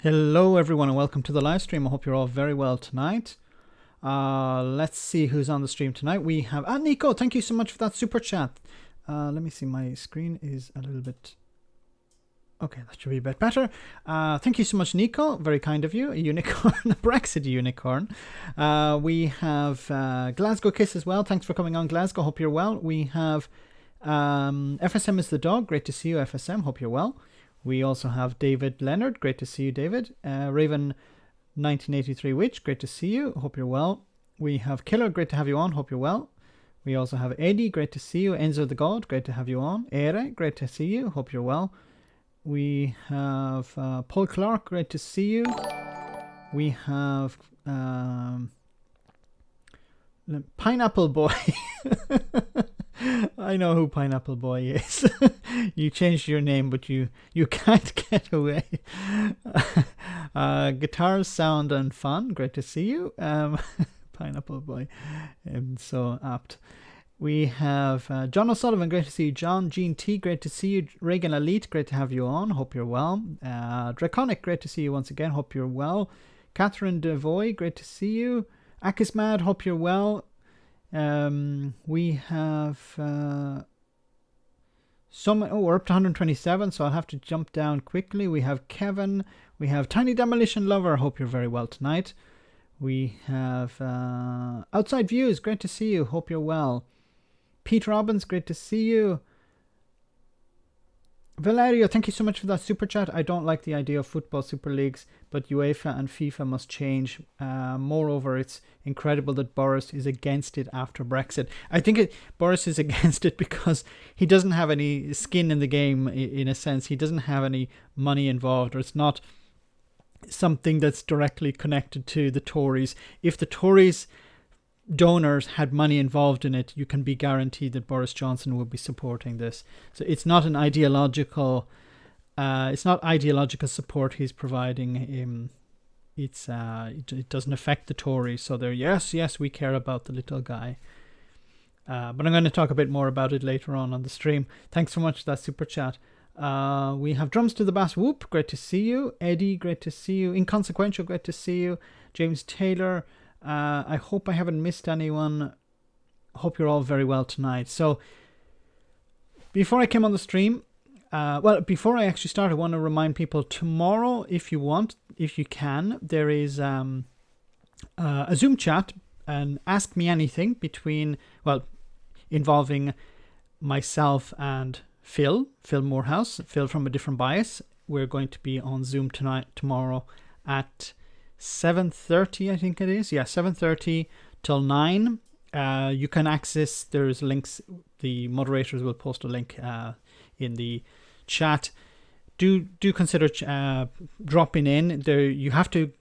Hello everyone and welcome to the live stream. I hope you're all very well tonight. Let's see who's on the stream tonight. We have Nico, thank you so much for that super chat. Let me see, my screen is a little bit okay, that should be a bit better. Thank you so much, Nico, very kind of you. A unicorn, a Brexit unicorn. We have Glasgow Kiss as well. Thanks for coming on, Glasgow. Hope you're well. We have FSM is the dog. Great to see you, FSM. Hope you're well. We also have David Leonard. Great to see you, David. Raven 1983 Witch. Great to see you. Hope you're well. We have Killer. Great to have you on. Hope you're well. We also have Eddie. Great to see you. Enzo the God. Great to have you on. Ere. Great to see you. Hope you're well. We have Paul Clark. Great to see you. We have Pineapple Boy. I know who Pineapple Boy is. You changed your name, but you can't get away. Guitars, sound, and fun. Great to see you, Pineapple Boy. So apt. We have John O'Sullivan. Great to see you, John. Gene T. Great to see you. Reagan Elite. Great to have you on. Hope you're well. Draconic. Great to see you once again. Hope you're well. Catherine Devoy. Great to see you. Akismad. Hope you're well. We have we're up to 127, so I'll have to jump down quickly. We have Kevin. We have Tiny Demolition Lover. Hope you're very well tonight. We have Outside Views. Great to see you. Hope you're well. Pete Robbins. Great to see you. Valerio, thank you so much for that super chat. I don't like the idea of football super leagues, but UEFA and FIFA must change. Moreover, it's incredible that Boris is against it after Brexit. I think Boris is against it because he doesn't have any skin in the game, in a sense. He doesn't have any money involved, or it's not something that's directly connected to the Tories. If the Tories donors had money involved in it, you can be guaranteed that Boris Johnson will be supporting this. So it's not an ideological support he's providing. It doesn't affect the Tories. So they're yes, we care about the little guy. But I'm going to talk a bit more about it later on the stream. Thanks so much for that super chat. We have Drums to the Bass Whoop. Great to see you. Eddie, great to see you. Inconsequential, great to see you. James Taylor. I hope I haven't missed anyone. Hope you're all very well tonight. So before I came on the stream, before I actually start, I want to remind people tomorrow, if you can, there is a Zoom chat and Ask Me Anything involving myself and Phil Morehouse, Phil from A Different Bias. We're going to be on Zoom tomorrow at 7:30, I think it is. Yeah, 7:30 till 9. You can access, there's links, the moderators will post a link in the chat. Do consider dropping in. There you have to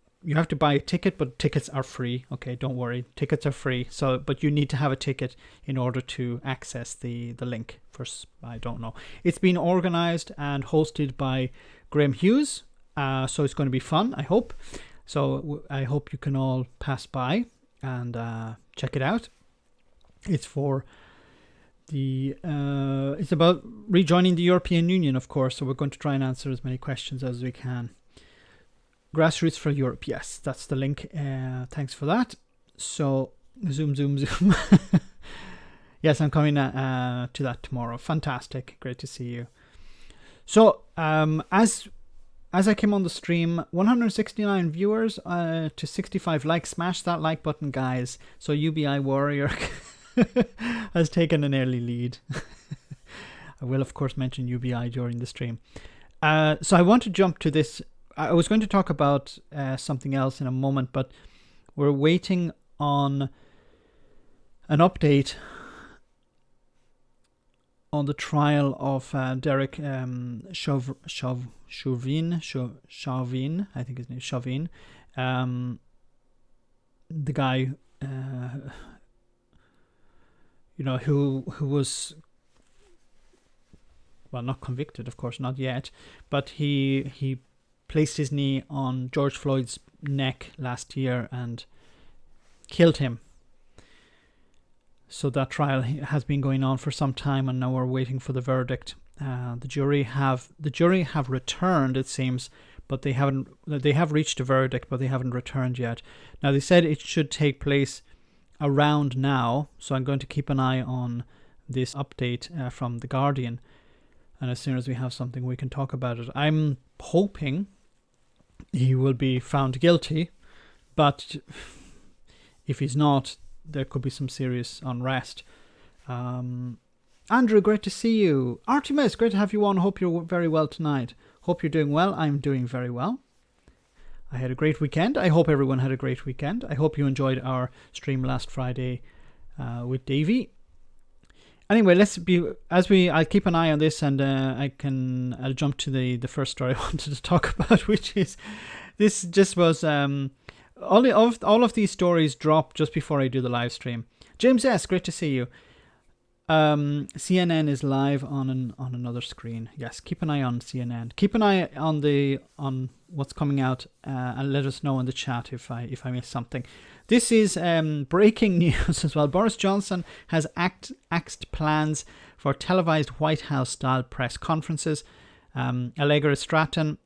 buy a ticket, but tickets are free. Okay, don't worry, tickets are free. So, but you need to have a ticket in order to access the link. First, I don't know. It's been organized and hosted by Graham Hughes. So it's going to be fun, I hope. So I hope you can all pass by and check it out. It's for it's about rejoining the European Union, of course. So we're going to try and answer as many questions as we can. Grassroots for Europe. Yes, that's the link. Thanks for that. So zoom. Yes, I'm coming to that tomorrow. Fantastic. Great to see you. So as I came on the stream, 169 viewers to 65 likes. Smash that like button, guys. So UBI Warrior has taken an early lead. I will, of course, mention UBI during the stream. So I want to jump to this. I was going to talk about something else in a moment, but we're waiting on an update on the trial of Derek Chauvin, I think his name is Chauvin, the guy, who was, well, not convicted, of course, not yet, but he placed his knee on George Floyd's neck last year and killed him. So that trial has been going on for some time, and now we're waiting for the verdict. The jury have returned, it seems, but they have reached a verdict, but they haven't returned yet. Now, they said it should take place around now, so I'm going to keep an eye on this update from The Guardian, and as soon as we have something, we can talk about it. I'm hoping he will be found guilty, but if he's not, there could be some serious unrest. Andrew, great to see you. Artemis, great to have you on. Hope you're very well tonight. Hope you're doing well. I'm doing very well. I had a great weekend. I hope everyone had a great weekend. I hope you enjoyed our stream last Friday with Davey. Anyway, I'll keep an eye on this, and I'll jump to the first story I wanted to talk about, which is this just was all of these stories drop just before I do the live stream. James S., great to see you. CNN is live on another screen. Yes, keep an eye on CNN. Keep an eye on what's coming out, and let us know in the chat if I miss something. This is breaking news as well. Boris Johnson has axed plans for televised White House-style press conferences. Allegra Stratton,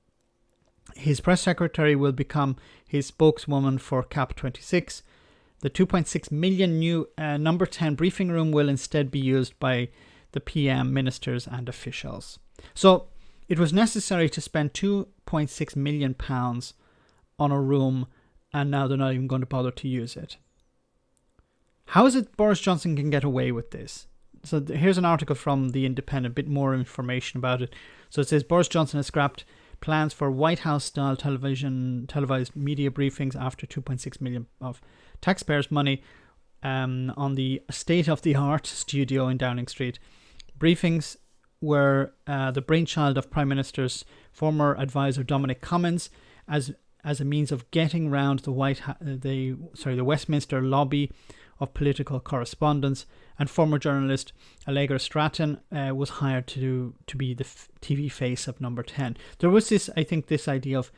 his press secretary, will become his spokeswoman for COP26. The 2.6 million new number 10 briefing room will instead be used by the PM, ministers and officials. So it was necessary to spend £2.6 million on a room, and now they're not even going to bother to use it. How is it Boris Johnson can get away with this? So here's an article from The Independent, a bit more information about it. So it says Boris Johnson has scrapped plans for White House-style televised media briefings after 2.6 million of taxpayers' money on the state-of-the-art studio in Downing Street. Briefings were the brainchild of Prime Minister's former advisor Dominic Cummings as a means of getting round the Westminster lobby of political correspondence, and former journalist Allegra Stratton was hired to be the TV face of Number 10. There was this idea of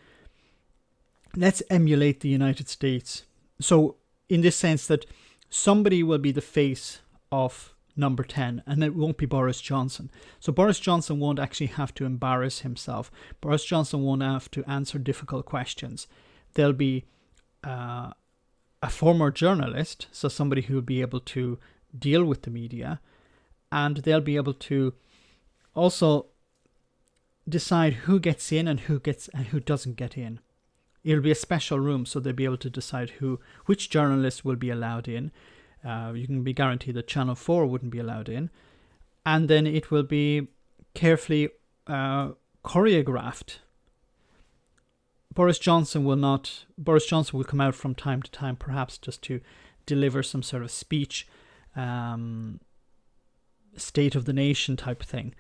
let's emulate the United States. So in this sense that somebody will be the face of Number 10, and it won't be Boris Johnson. So Boris Johnson won't actually have to embarrass himself. Boris Johnson won't have to answer difficult questions. There'll be a former journalist, so somebody who will be able to deal with the media, and they'll be able to also decide who gets in and who doesn't get in. It'll be a special room, so they'll be able to decide which journalists will be allowed in. You can be guaranteed that Channel 4 wouldn't be allowed in, and then it will be carefully choreographed. Boris Johnson will come out from time to time, perhaps just to deliver some sort of speech, state of the nation type thing.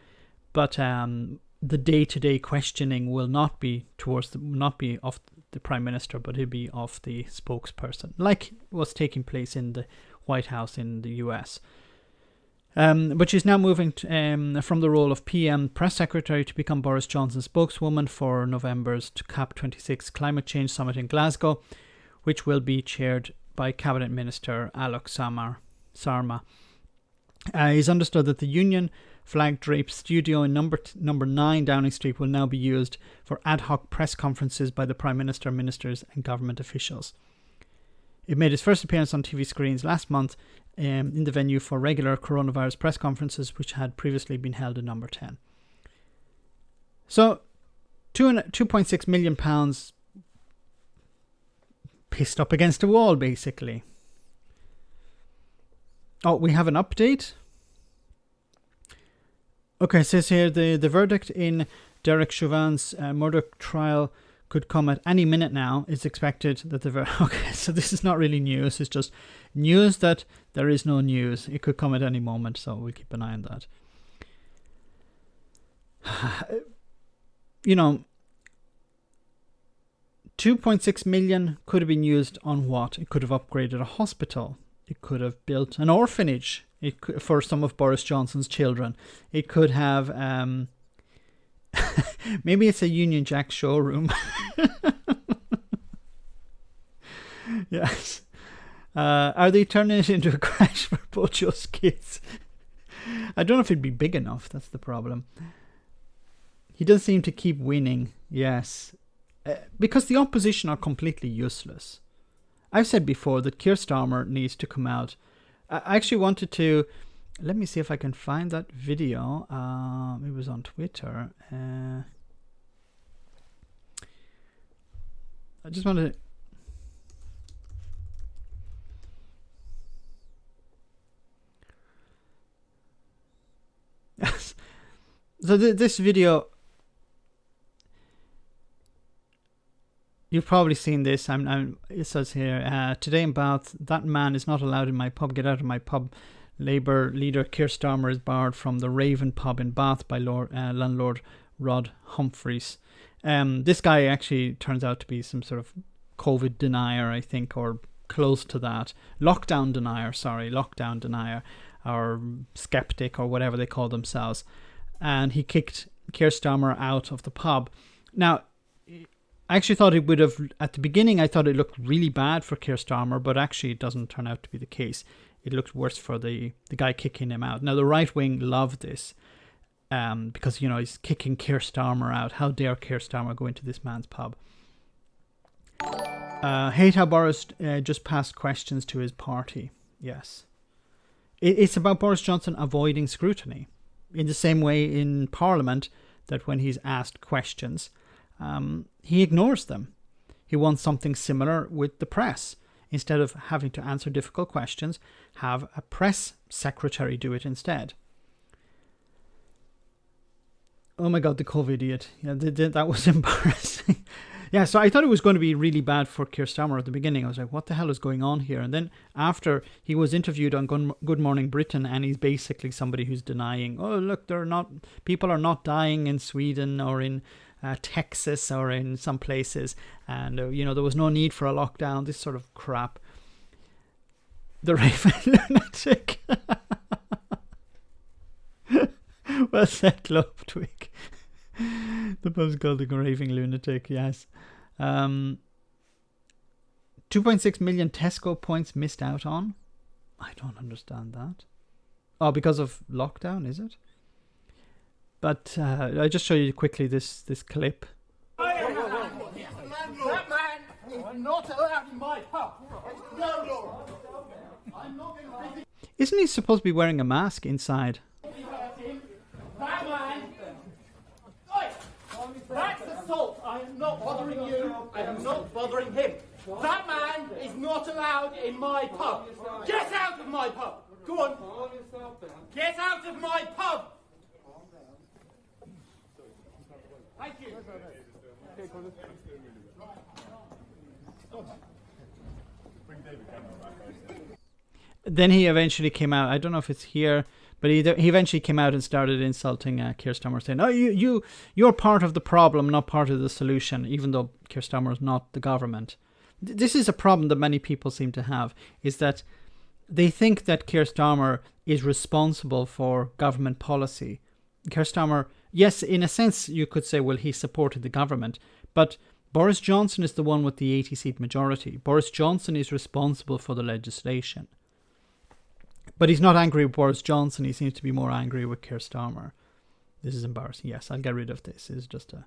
But the day-to-day questioning will not be of the Prime Minister, but it'll be of the spokesperson, like was taking place in the White House in the US. But she's now moving from the role of PM press secretary to become Boris Johnson's spokeswoman for November's COP26 climate change summit in Glasgow, which will be chaired by Cabinet Minister Alok Sharma. It's understood that the Union flag draped studio in number 9 Downing Street will now be used for ad hoc press conferences by the Prime Minister, ministers and government officials. It made its first appearance on TV screens last month in the venue for regular coronavirus press conferences, which had previously been held in number 10. So, £2.6 million pissed up against a wall, basically. Oh, we have an update. Okay, it says here the verdict in Derek Chauvin's murder trial could come at any minute now. It's expected that okay, so this is not really news. It's just news that there is no news. It could come at any moment, so we'll keep an eye on that. You know, 2.6 million could have been used on what? It could have upgraded a hospital. It could have built an orphanage for some of Boris Johnson's children. It could have... maybe it's a Union Jack showroom. Yes. Are they turning it into a crash for Bojo's kids? I don't know if it'd be big enough. That's the problem. He does seem to keep winning. Yes. because the opposition are completely useless. I've said before that Keir Starmer needs to come out. I actually wanted to, let me see if I can find that video. It was on Twitter. I just wanted to, so this video, you've probably seen this. It says here, today in Bath, that man is not allowed in my pub. Get out of my pub. Labour leader Keir Starmer is barred from the Raven pub in Bath by landlord Rod Humphreys. This guy actually turns out to be some sort of COVID denier, I think, or close to that. Lockdown denier, or skeptic, or whatever they call themselves. And he kicked Keir Starmer out of the pub. Now, I actually thought it would have, at the beginning, I thought it looked really bad for Keir Starmer, but actually it doesn't turn out to be the case. It looked worse for the guy kicking him out. Now, the right wing love this because, you know, he's kicking Keir Starmer out. How dare Keir Starmer go into this man's pub? Hate how Boris just passed questions to his party. Yes. It's about Boris Johnson avoiding scrutiny. In the same way in Parliament that when he's asked questions, he ignores them. He wants something similar with the press. Instead of having to answer difficult questions, have a press secretary do it instead. Oh my God, the COVID idiot. Yeah, that was embarrassing. Yeah, so I thought it was going to be really bad for Keir Starmer at the beginning. I was like, what the hell is going on here? And then after he was interviewed on Good Morning Britain, and he's basically somebody who's denying, oh, look, people are not dying in Sweden or in Texas or in some places. And, you know, there was no need for a lockdown, this sort of crap. The Raven lunatic. Well said, Globe Twig. The pub's called the Raving Lunatic, yes. 2.6 million Tesco points missed out on? I don't understand that. Oh, because of lockdown, is it? But I'll just show you quickly this clip. That man is not allowed in my pub. No law. I'm not going to... Isn't he supposed to be wearing a mask inside? That man... That's assault. I am not bothering you. I am not bothering him. That man is not allowed in my pub. Get out of my pub. Go on. Get out of my pub. Thank you. Then he eventually came out. I don't know if it's here, but he eventually came out and started insulting Keir Starmer, saying, "Oh, you're part of the problem, not part of the solution." Even though Keir Starmer is not the government, this is a problem that many people seem to have: is that they think that Keir Starmer is responsible for government policy. Keir Starmer, yes, in a sense, you could say, well, he supported the government, but Boris Johnson is the one with the 80-seat majority. Boris Johnson is responsible for the legislation. But he's not angry with Boris Johnson. He seems to be more angry with Keir Starmer. This is embarrassing. Yes, I'll get rid of this. It's just a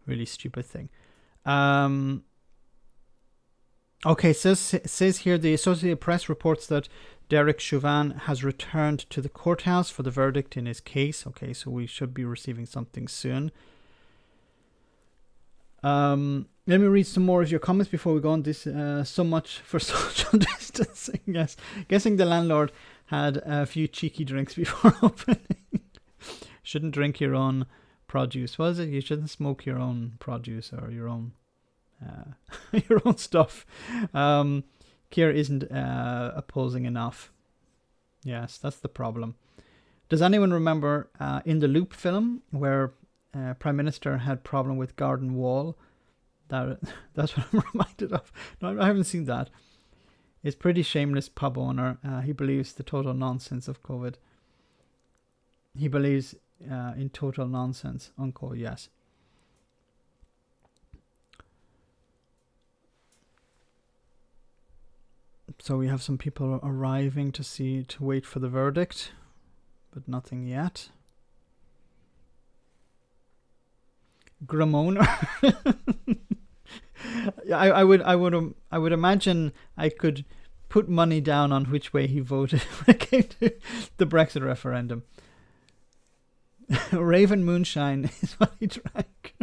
really stupid thing. Okay, says here the Associated Press reports that Derek Chauvin has returned to the courthouse for the verdict in his case. Okay, so we should be receiving something soon. Let me read some more of your comments before we go on. This so much for social distancing. Yes, guessing the landlord had a few cheeky drinks before opening. Shouldn't drink your own produce. What is it? You shouldn't smoke your own produce or your own stuff. Keir isn't opposing enough. Yes, that's the problem. Does anyone remember in the Loop film where Prime Minister had problem with garden wall? That's what I'm reminded of. No, I haven't seen that. It's pretty shameless pub owner. He believes the total nonsense of COVID. He believes in total nonsense. Uncle, yes. So we have some people arriving to wait for the verdict, but nothing yet. Gramona. I would imagine I could put money down on which way he voted when it came to the Brexit referendum. Raven moonshine is what he drank.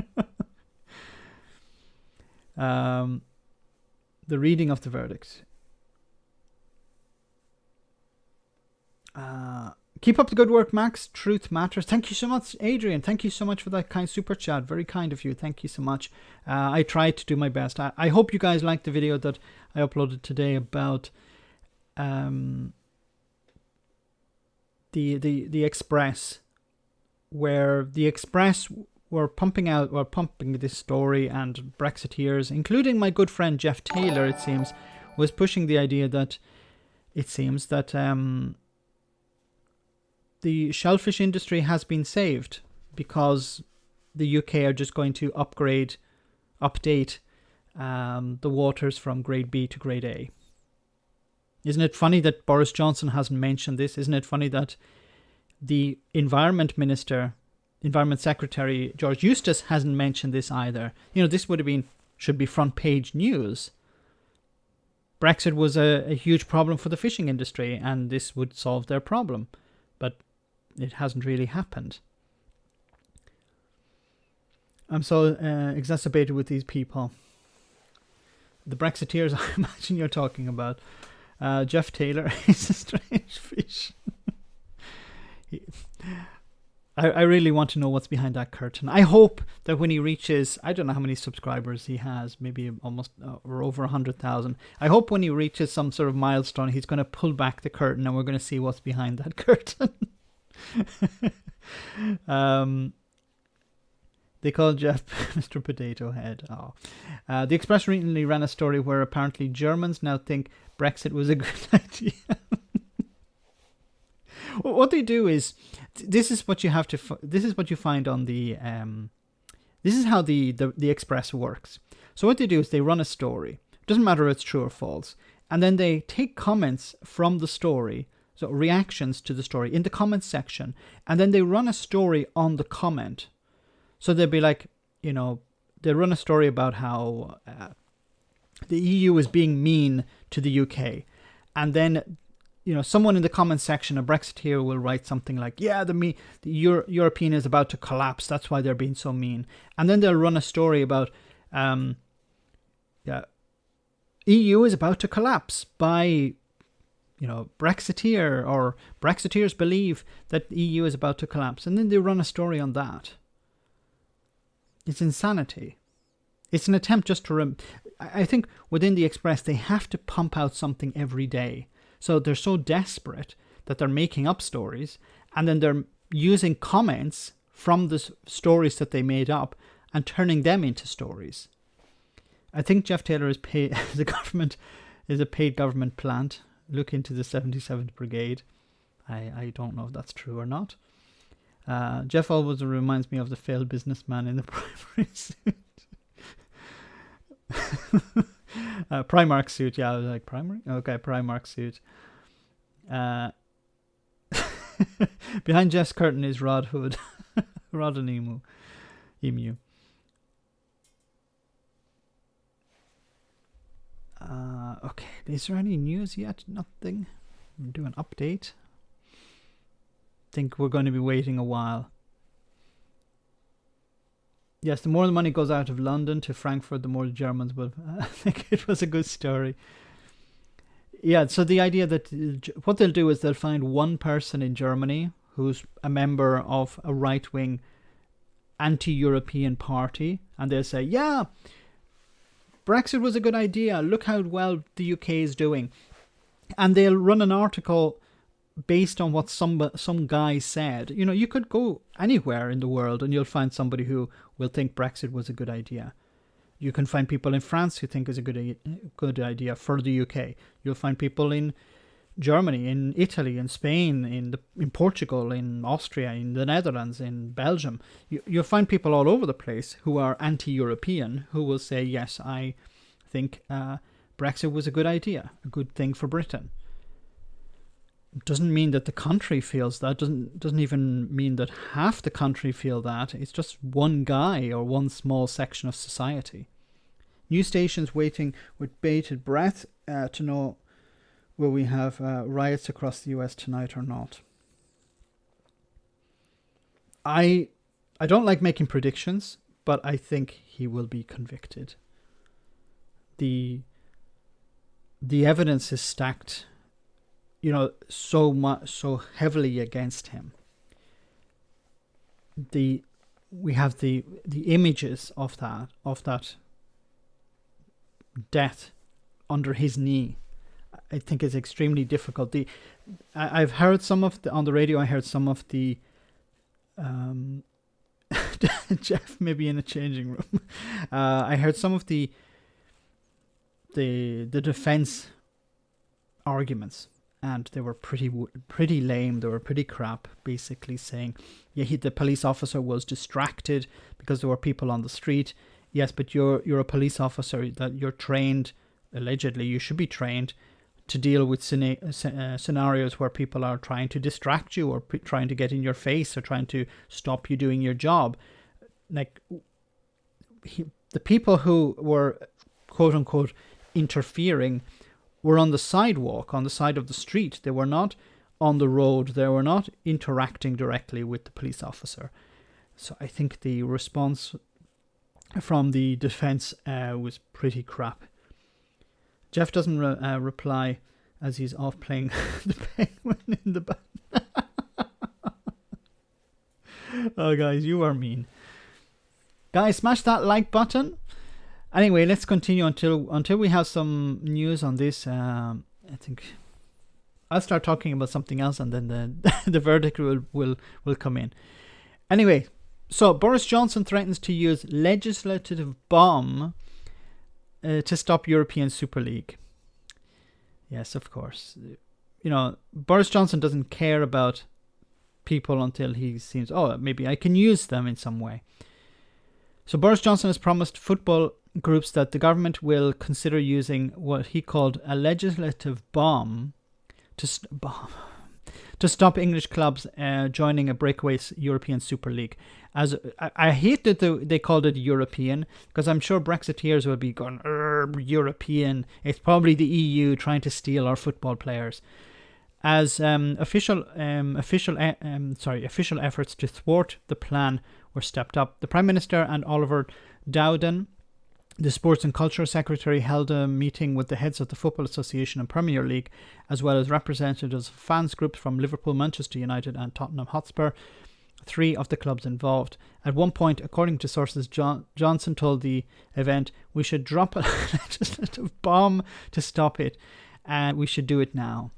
The reading of the verdict. Keep up the good work, Max. Truth matters. Thank you so much, Adrian. Thank you so much for that kind super chat. Very kind of you. Thank you so much. I tried to do my best. I hope you guys liked the video that I uploaded today about the Express, where the Express were pumping this story, and Brexiteers, including my good friend Jeff Taylor, it seems, was pushing the idea that the shellfish industry has been saved because the UK are just going to update the waters from grade B to grade A. Isn't it funny that Boris Johnson hasn't mentioned this? Isn't it funny that the Environment Secretary George Eustace hasn't mentioned this either? You know, this should be front page news. Brexit was a huge problem for the fishing industry, and this would solve their problem. But it hasn't really happened. I'm so exacerbated with these people. The Brexiteers, I imagine you're talking about. Jeff Taylor is a strange fish. I really want to know what's behind that curtain. I hope that when he reaches, I don't know how many subscribers he has, maybe almost or over 100,000. I hope when he reaches some sort of milestone, he's going to pull back the curtain and we're going to see what's behind that curtain. They call Jeff Mr. Potato Head. Oh. The Express recently ran a story where apparently Germans now think Brexit was a good idea. What they do is, this is what you find on the this is how the Express works. So what they do is they run a story. Doesn't matter if it's true or false, and then they take comments from the story, so reactions to the story in the comments section, and then they run a story on the comment. So they'll be like, you know, they run a story about how the EU is being mean to the UK, and then, you know, someone in the comments section, a Brexiteer, will write something like, yeah, the European is about to collapse, that's why they're being so mean. And then they'll run a story about, EU is about to collapse by, you know, Brexiteer, or Brexiteers believe that the EU is about to collapse. And then they run a story on that. It's insanity. It's an attempt just to... I think within the Express, they have to pump out something every day. So they're so desperate that they're making up stories, and then they're using comments from the stories that they made up and turning them into stories. I think Jeff Taylor is paid. The government is a paid government plant. Look into the 77th Brigade. I don't know if that's true or not. Jeff always reminds me of the failed businessman in the primary suit. Primark suit, yeah, I was like, primary? Okay, Primark suit. Behind Jeff's curtain is Rod Hood. Rod and Emu. Okay, is there any news yet? Nothing. We'll do an update. Think we're going to be waiting a while. Yes, the more the money goes out of London to Frankfurt, the more the Germans will. I think it was a good story. Yeah, so the idea that what they'll do is they'll find one person in Germany who's a member of a right-wing anti-European party, and they'll say, yeah, Brexit was a good idea. Look how well the UK is doing. And they'll run an article based on what some guy said. You know, you could go anywhere in the world and you'll find somebody who will think Brexit was a good idea. You can find people in France who think it's a good idea for the UK. You'll find people in Germany, in Italy, in Spain, in Portugal, in Austria, in the Netherlands, in Belgium. You'll find people all over the place who are anti-European who will say, yes, I think Brexit was a good idea, a good thing for Britain. Doesn't mean that the country feels that. Doesn't even mean that half the country feel that. It's just one guy or one small section of society. News stations waiting with bated breath to know will we have riots across the US tonight or not. I don't like making predictions, but I think he will be convicted. The evidence is stacked, so heavily against him. We have the images of that death under his knee. I think it's extremely difficult. I've heard some of on the radio. I heard some of the Jeff maybe in a changing room. I heard some of the defense arguments, and they were pretty lame. They were pretty crap, basically saying, yeah, the police officer was distracted because there were people on the street. Yes, but you're a police officer, that you're trained, allegedly you should be trained to deal with scenarios where people are trying to distract you or trying to get in your face or trying to stop you doing your job. Like, the people who were, quote unquote, interfering were on the sidewalk, on the side of the street. They were not on the road. They were not interacting directly with the police officer. So I think the response from the defense was pretty crap. Jeff doesn't reply as he's off playing the penguin in the back. Oh, guys, you are mean. Guys, smash that like button. Anyway, let's continue until we have some news on this. I think I'll start talking about something else, and then the verdict will come in. Anyway, so Boris Johnson threatens to use legislative bomb to stop European Super League. Yes, of course. Boris Johnson doesn't care about people until he seems, maybe I can use them in some way. So Boris Johnson has promised football groups that the government will consider using what he called a legislative bomb to stop English clubs joining a breakaway European Super League. As I hate that they called it European, because I'm sure Brexiteers will be going, European. It's probably the EU trying to steal our football players. As official efforts to thwart the plan were stepped up, the Prime Minister and Oliver Dowden, the Sports and Culture Secretary, held a meeting with the heads of the Football Association and Premier League, as well as representatives of fans groups from Liverpool, Manchester United and Tottenham Hotspur, three of the clubs involved. At one point, according to sources, Johnson told the event, "We should drop a legislative bomb to stop it, and we should do it now."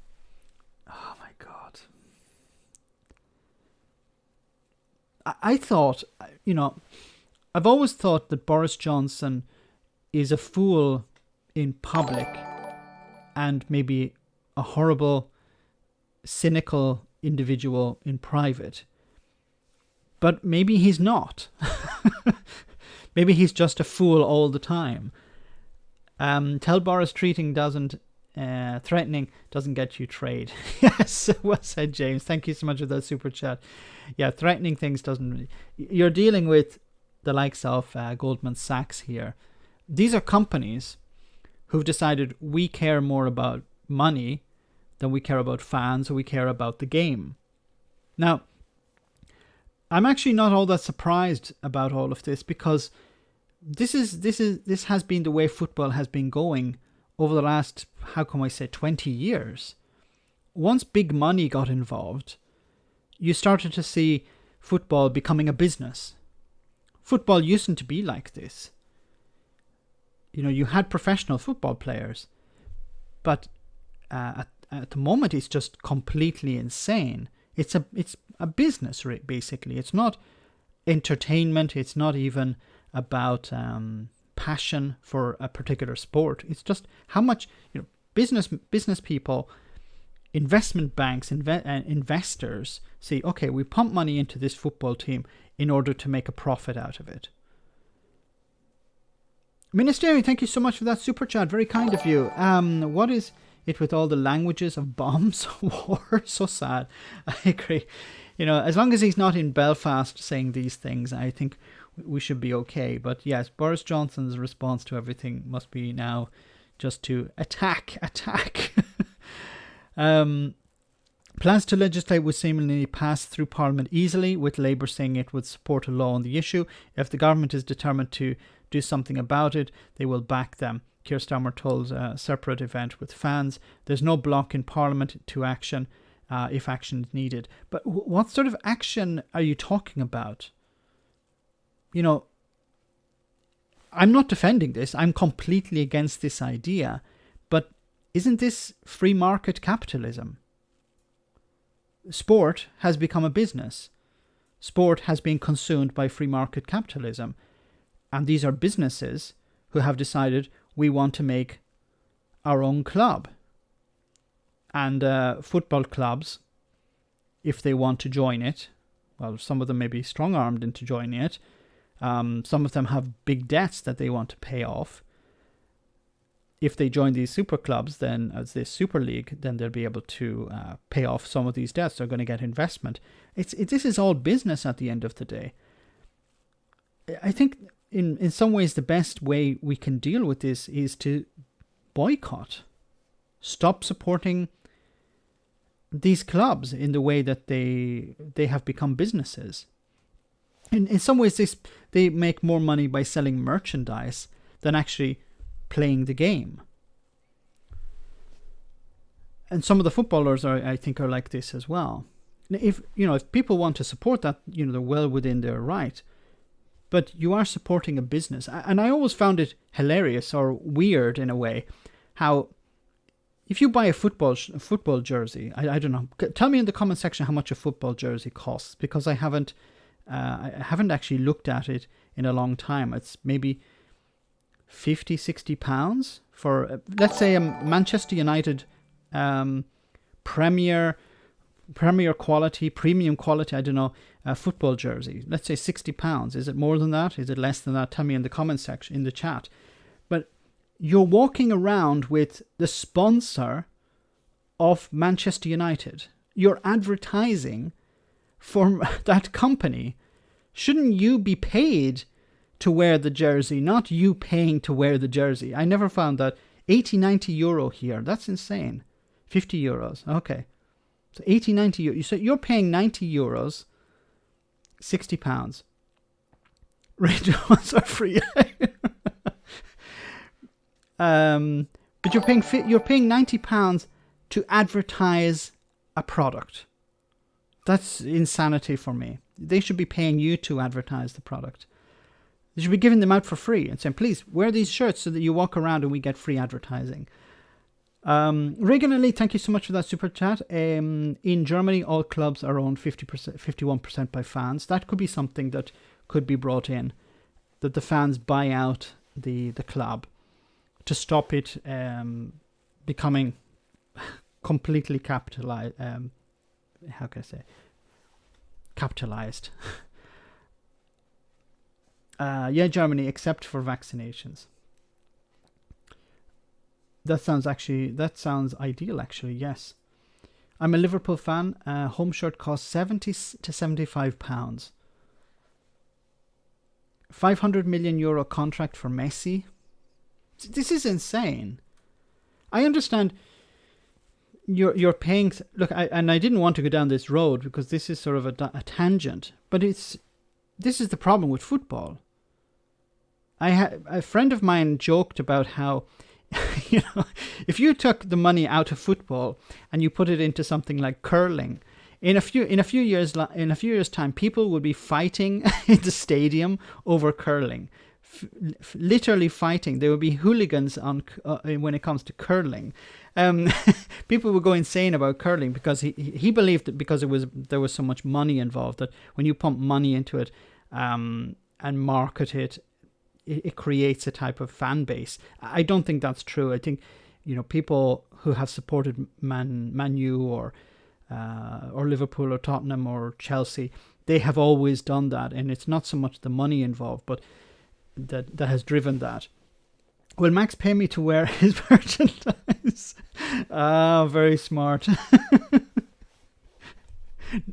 Oh my God. I thought, I've always thought that Boris Johnson is a fool in public and maybe a horrible, cynical individual in private. But maybe he's not. Maybe he's just a fool all the time. Tell Boris threatening doesn't get you trade. Yes, well said, James. Thank you so much for that super chat. Yeah, threatening things doesn't really... You're dealing with the likes of Goldman Sachs here. These are companies who've decided we care more about money than we care about fans, or we care about the game. Now, I'm actually not all that surprised about all of this, because this has been the way football has been going over the last, 20 years. Once big money got involved, you started to see football becoming a business. Football used to be like this. You had professional football players, but at the moment it's just completely insane. It's a business, basically. It's not entertainment. It's not even about passion for a particular sport. It's just how much business people, investment banks, investors say, okay, we pump money into this football team in order to make a profit out of it. Ministerian, thank you so much for that super chat. Very kind of you. What is it with all the languages of bombs, war? So sad. I agree. as long as he's not in Belfast saying these things, I think we should be okay. But yes, Boris Johnson's response to everything must be now just to attack. Plans to legislate would seemingly pass through Parliament easily, with Labour saying it would support a law on the issue. If the government is determined to do something about it, they will back them. Keir Starmer told a separate event with fans. There's no block in Parliament to action if action is needed. But what sort of action are you talking about? I'm not defending this. I'm completely against this idea. But isn't this free market capitalism? Sport has become a business. Sport has been consumed by free market capitalism. And these are businesses who have decided we want to make our own club. And football clubs, if they want to join it, well, some of them may be strong-armed into joining it. Some of them have big debts that they want to pay off. If they join these super clubs, then as this Super League, then they'll be able to pay off some of these debts. They're going to get investment. This is all business at the end of the day. I think in some ways the best way we can deal with this is to boycott. Stop supporting these clubs in the way that they have become businesses. In some ways, they make more money by selling merchandise than actually playing the game. And some of the footballers I think are like this as well. If people want to support that, they're well within their right. But you are supporting a business. And I always found it hilarious or weird in a way how if you buy a football jersey, I don't know. Tell me in the comment section how much a football jersey costs, because I haven't actually looked at it in a long time. It's maybe 50, 60 pounds for, let's say, a Manchester United Premier quality, premium quality, I don't know, football jersey. Let's say 60 pounds. Is it more than that? Is it less than that? Tell me in the comment section, in the chat. But you're walking around with the sponsor of Manchester United. You're advertising for that company. Shouldn't you be paid to wear the jersey, not you paying to wear the jersey? I never found that. 80, 90 euro here. That's insane. 50 euros. Okay. So 80, 90 euros. So you're paying 90 euros, 60 pounds. Radio ones are free. But you're paying 90 pounds to advertise a product. That's insanity for me. They should be paying you to advertise the product. They should be giving them out for free and saying, please wear these shirts so that you walk around and we get free advertising. Reagan Ali, thank you so much for that super chat. In Germany, all clubs are owned 51% by fans. That could be something that could be brought in, that the fans buy out the club to stop it becoming completely capitalized. How can I say? Capitalized. Yeah, Germany, except for vaccinations. That sounds ideal, actually, yes. I'm a Liverpool fan. Home shirt costs 70 to 75 pounds. 500 million euro contract for Messi. This is insane. I understand you're paying. Look, I didn't want to go down this road because this is sort of a tangent, but this is the problem with football. A friend of mine joked about how, if you took the money out of football and you put it into something like curling, in a few years time, people would be fighting in the stadium over curling, literally fighting. There would be hooligans when it comes to curling. People would go insane about curling because he believed that because there was so much money involved, that when you pump money into it and market it, it creates a type of fan base. I don't think that's true. I think people who have supported Man U or Liverpool or Tottenham or Chelsea, they have always done that, and it's not so much the money involved, but that has driven that. Will Max pay me to wear his merchandise? Very smart.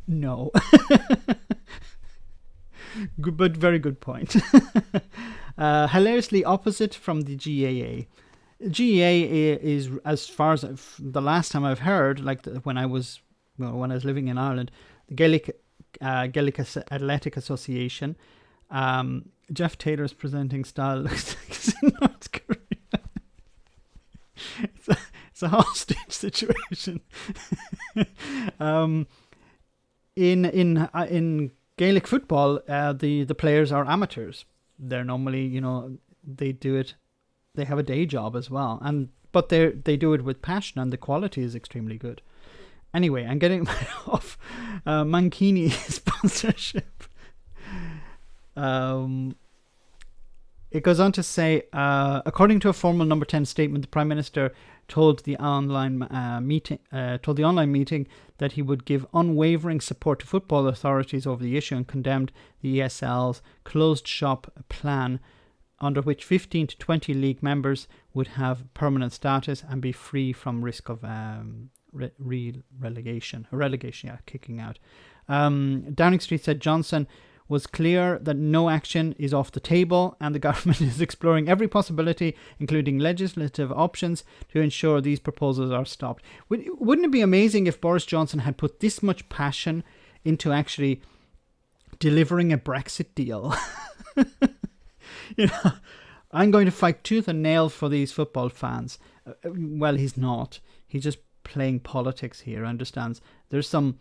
No. Good, but very good point. Hilariously opposite from the GAA. GAA is, as far as the last time I've heard, like when I was living in Ireland, the Gaelic Athletic Association. Jeff Taylor's presenting style looks like he's in North Korea. It's a hostage situation. In Gaelic football, the players are amateurs. They're normally, they do it. They have a day job as well, but they do it with passion, and the quality is extremely good. Anyway, I'm getting off Mankini sponsorship. It goes on to say, according to a formal Number 10 statement, the Prime Minister told the online meeting that he would give unwavering support to football authorities over the issue, and condemned the ESL's closed shop plan, under which 15 to 20 league members would have permanent status and be free from risk of relegation, kicking out. Downing Street said Johnson was clear that no action is off the table, and the government is exploring every possibility, including legislative options, to ensure these proposals are stopped. Wouldn't it be amazing if Boris Johnson had put this much passion into actually delivering a Brexit deal? I'm going to fight tooth and nail for these football fans. Well, he's not. He's just playing politics here. Understands there's some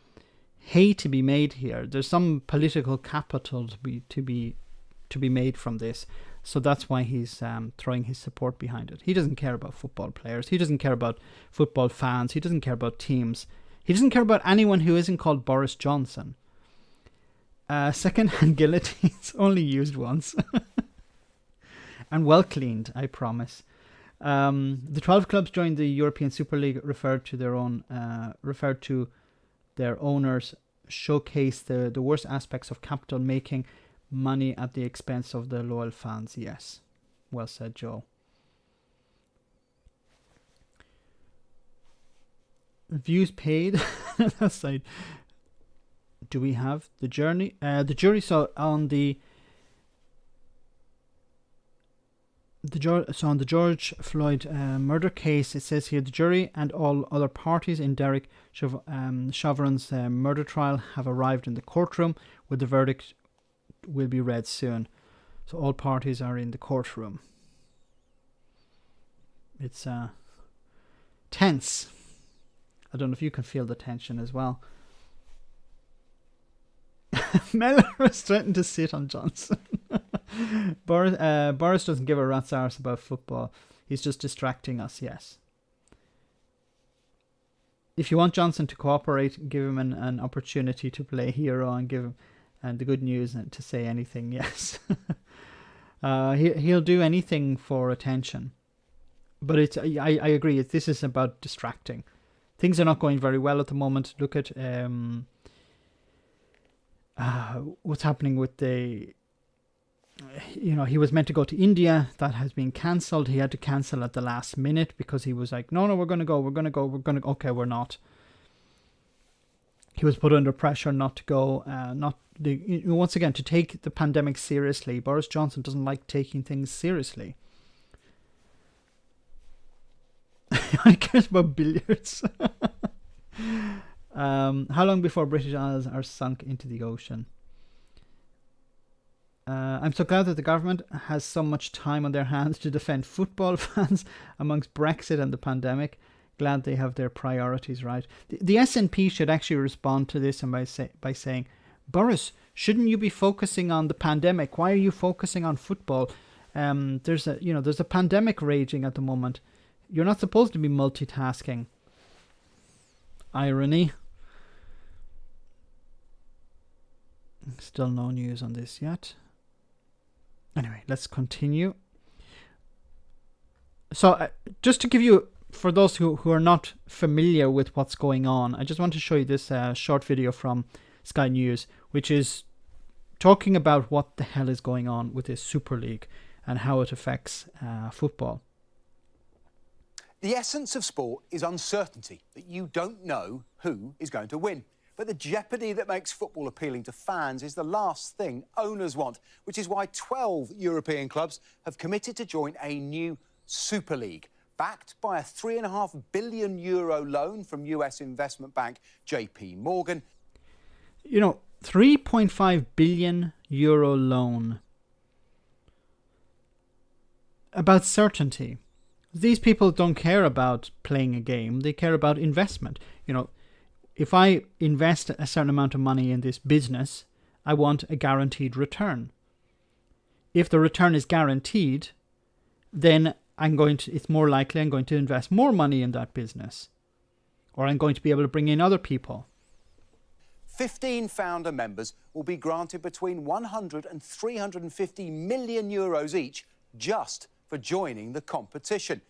hay to be made here. There's some political capital to be made from this. So that's why he's throwing his support behind it. He doesn't care about football players. He doesn't care about football fans. He doesn't care about teams. He doesn't care about anyone who isn't called Boris Johnson. Second-hand guillotines, only used once. And well cleaned, I promise. The 12 clubs joined the European Super League referred to their owners showcase the worst aspects of capital, making money at the expense of the loyal fans. Yes, well said, Joe. Views paid. Aside, do we have the journey? The jury saw on the George Floyd murder case. It says here the jury and all other parties in Derek Chauvin's murder trial have arrived in the courtroom, where the verdict will be read soon. So all parties are in the courtroom. It's tense. I don't know if you can feel the tension as well. Mellor was threatened to sit on Johnson. Boris doesn't give a rat's arse about football. He's just distracting us, yes. If you want Johnson to cooperate, give him an opportunity to play hero and give him the good news and to say anything, yes. He'll do anything for attention. But I agree, this is about distracting. Things are not going very well at the moment. Look at what's happening with the... he was meant to go to India. That has been cancelled. He had to cancel at the last minute because he was like, no, we're going to go. Okay, we're not. He was put under pressure not to go. Once again, to take the pandemic seriously. Boris Johnson doesn't like taking things seriously. I cares about billiards. How long before British Isles are sunk into the ocean? I'm so glad that the government has so much time on their hands to defend football fans amongst Brexit and the pandemic. Glad they have their priorities right. The SNP should actually respond to this and by saying, Boris, shouldn't you be focusing on the pandemic? Why are you focusing on football? There's a pandemic raging at the moment. You're not supposed to be multitasking. Irony. Still no news on this yet. Anyway, let's continue. So just to give you, for those who are not familiar with what's going on, I just want to show you this short video from Sky News, which is talking about what the hell is going on with this Super League and how it affects football. The essence of sport is uncertainty, that you don't know who is going to win. But the jeopardy that makes football appealing to fans is the last thing owners want, which is why 12 European clubs have committed to join a new Super League, backed by a €3.5 billion loan from US investment bank JP Morgan. You know, €3.5 billion loan. About certainty. These people don't care about playing a game, they care about investment. You know, if I invest a certain amount of money in this business, I want a guaranteed return. If the return is guaranteed, then it's more likely I'm going to invest more money in that business. Or I'm going to be able to bring in other people. 15 founder members will be granted between 100 and 350 million euros each just for joining the competition.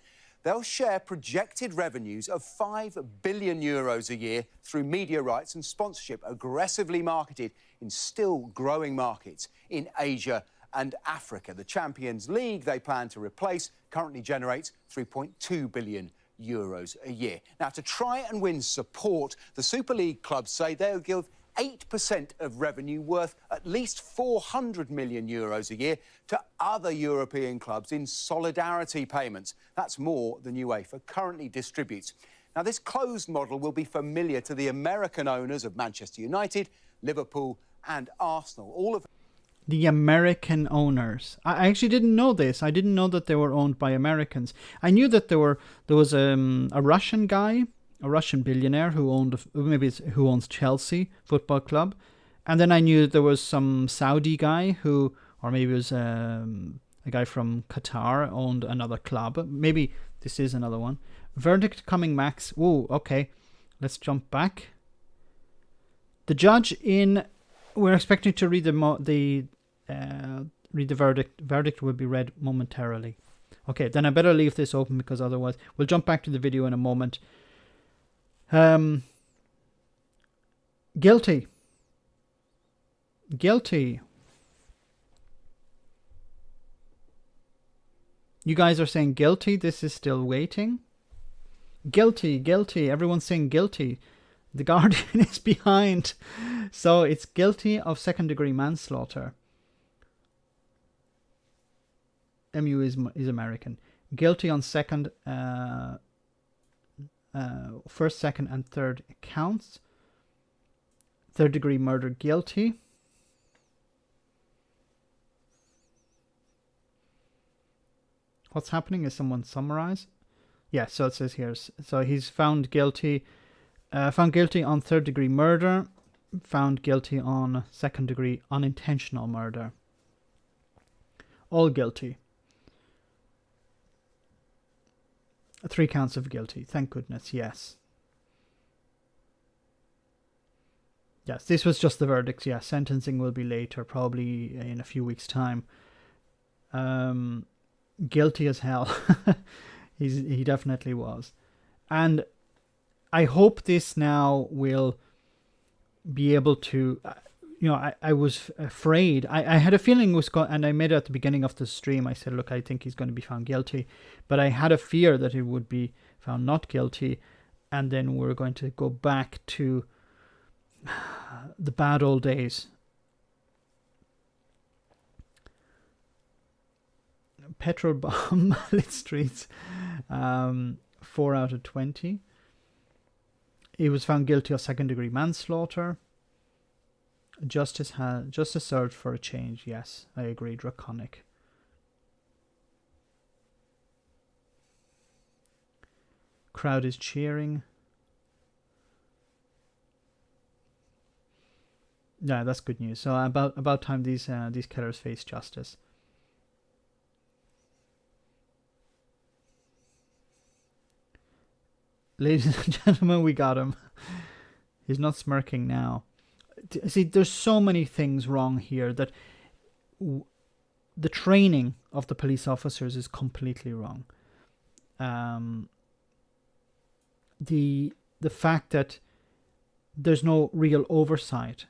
They'll share projected revenues of €5 billion a year through media rights and sponsorship aggressively marketed in still growing markets in Asia and Africa. The Champions League they plan to replace currently generates €3.2 billion a year. Now, to try and win support, the Super League clubs say they'll give 8% of revenue worth at least €400 million a year to other European clubs in solidarity payments. That's more than UEFA currently distributes. Now, this closed model will be familiar to the American owners of Manchester United, Liverpool and Arsenal. All of The American owners. I actually didn't know this. I didn't know that they were owned by Americans. I knew that there was a Russian guy, a Russian billionaire who owns Chelsea Football Club, and then I knew there was some Saudi guy or maybe it was a guy from Qatar owned another club. Maybe this is another one. Verdict coming max. Oh, okay. Let's jump back. The judge we're expecting to read the verdict. Verdict will be read momentarily. Okay, then I better leave this open because otherwise we'll jump back to the video in a moment. Guilty. You guys are saying guilty. This is still waiting. Guilty. Everyone's saying guilty. The Guardian is behind. So it's guilty of second-degree manslaughter. MU is American. Guilty on first, second, and third counts. Third-degree murder guilty. What's happening? Is someone summarize? Yeah, so it says here. So he's found guilty. Found guilty on third-degree murder. Found guilty on second-degree unintentional murder. All guilty. 3 counts of guilty. Thank goodness, yes. Yes, this was just the verdict. Yeah, sentencing will be later, probably in a few weeks' time. Guilty as hell. He definitely was. And I hope this now will be able to... I was afraid. I had a feeling it was going... And I made it at the beginning of the stream. I said, look, I think he's going to be found guilty. But I had a fear that it would be found not guilty. And then we're going to go back to the bad old days. Petrol bomb, lit streets. 4 out of 20. He was found guilty of second-degree manslaughter. Justice served for a change. Yes, I agree. Draconic. Crowd is cheering. Yeah, that's good news. So about time these killers face justice. Ladies and gentlemen, we got him. He's not smirking now. See, there's so many things wrong here that the training of the police officers is completely wrong. The fact that there's no real oversight.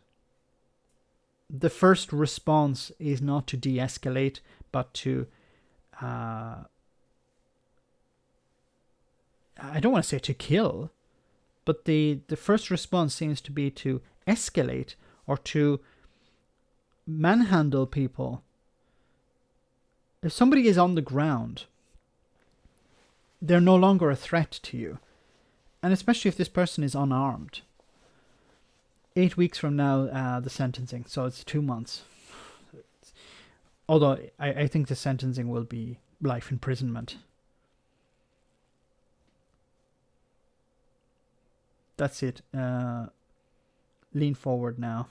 The first response is not to de-escalate, but to I don't want to say to kill, but the first response seems to be to escalate or to manhandle people. If somebody is on the ground, they're no longer a threat to you. And especially if this person is unarmed. 8 weeks from now, the sentencing, so it's 2 months. Although I think the sentencing will be life imprisonment. That's it. Lean forward now.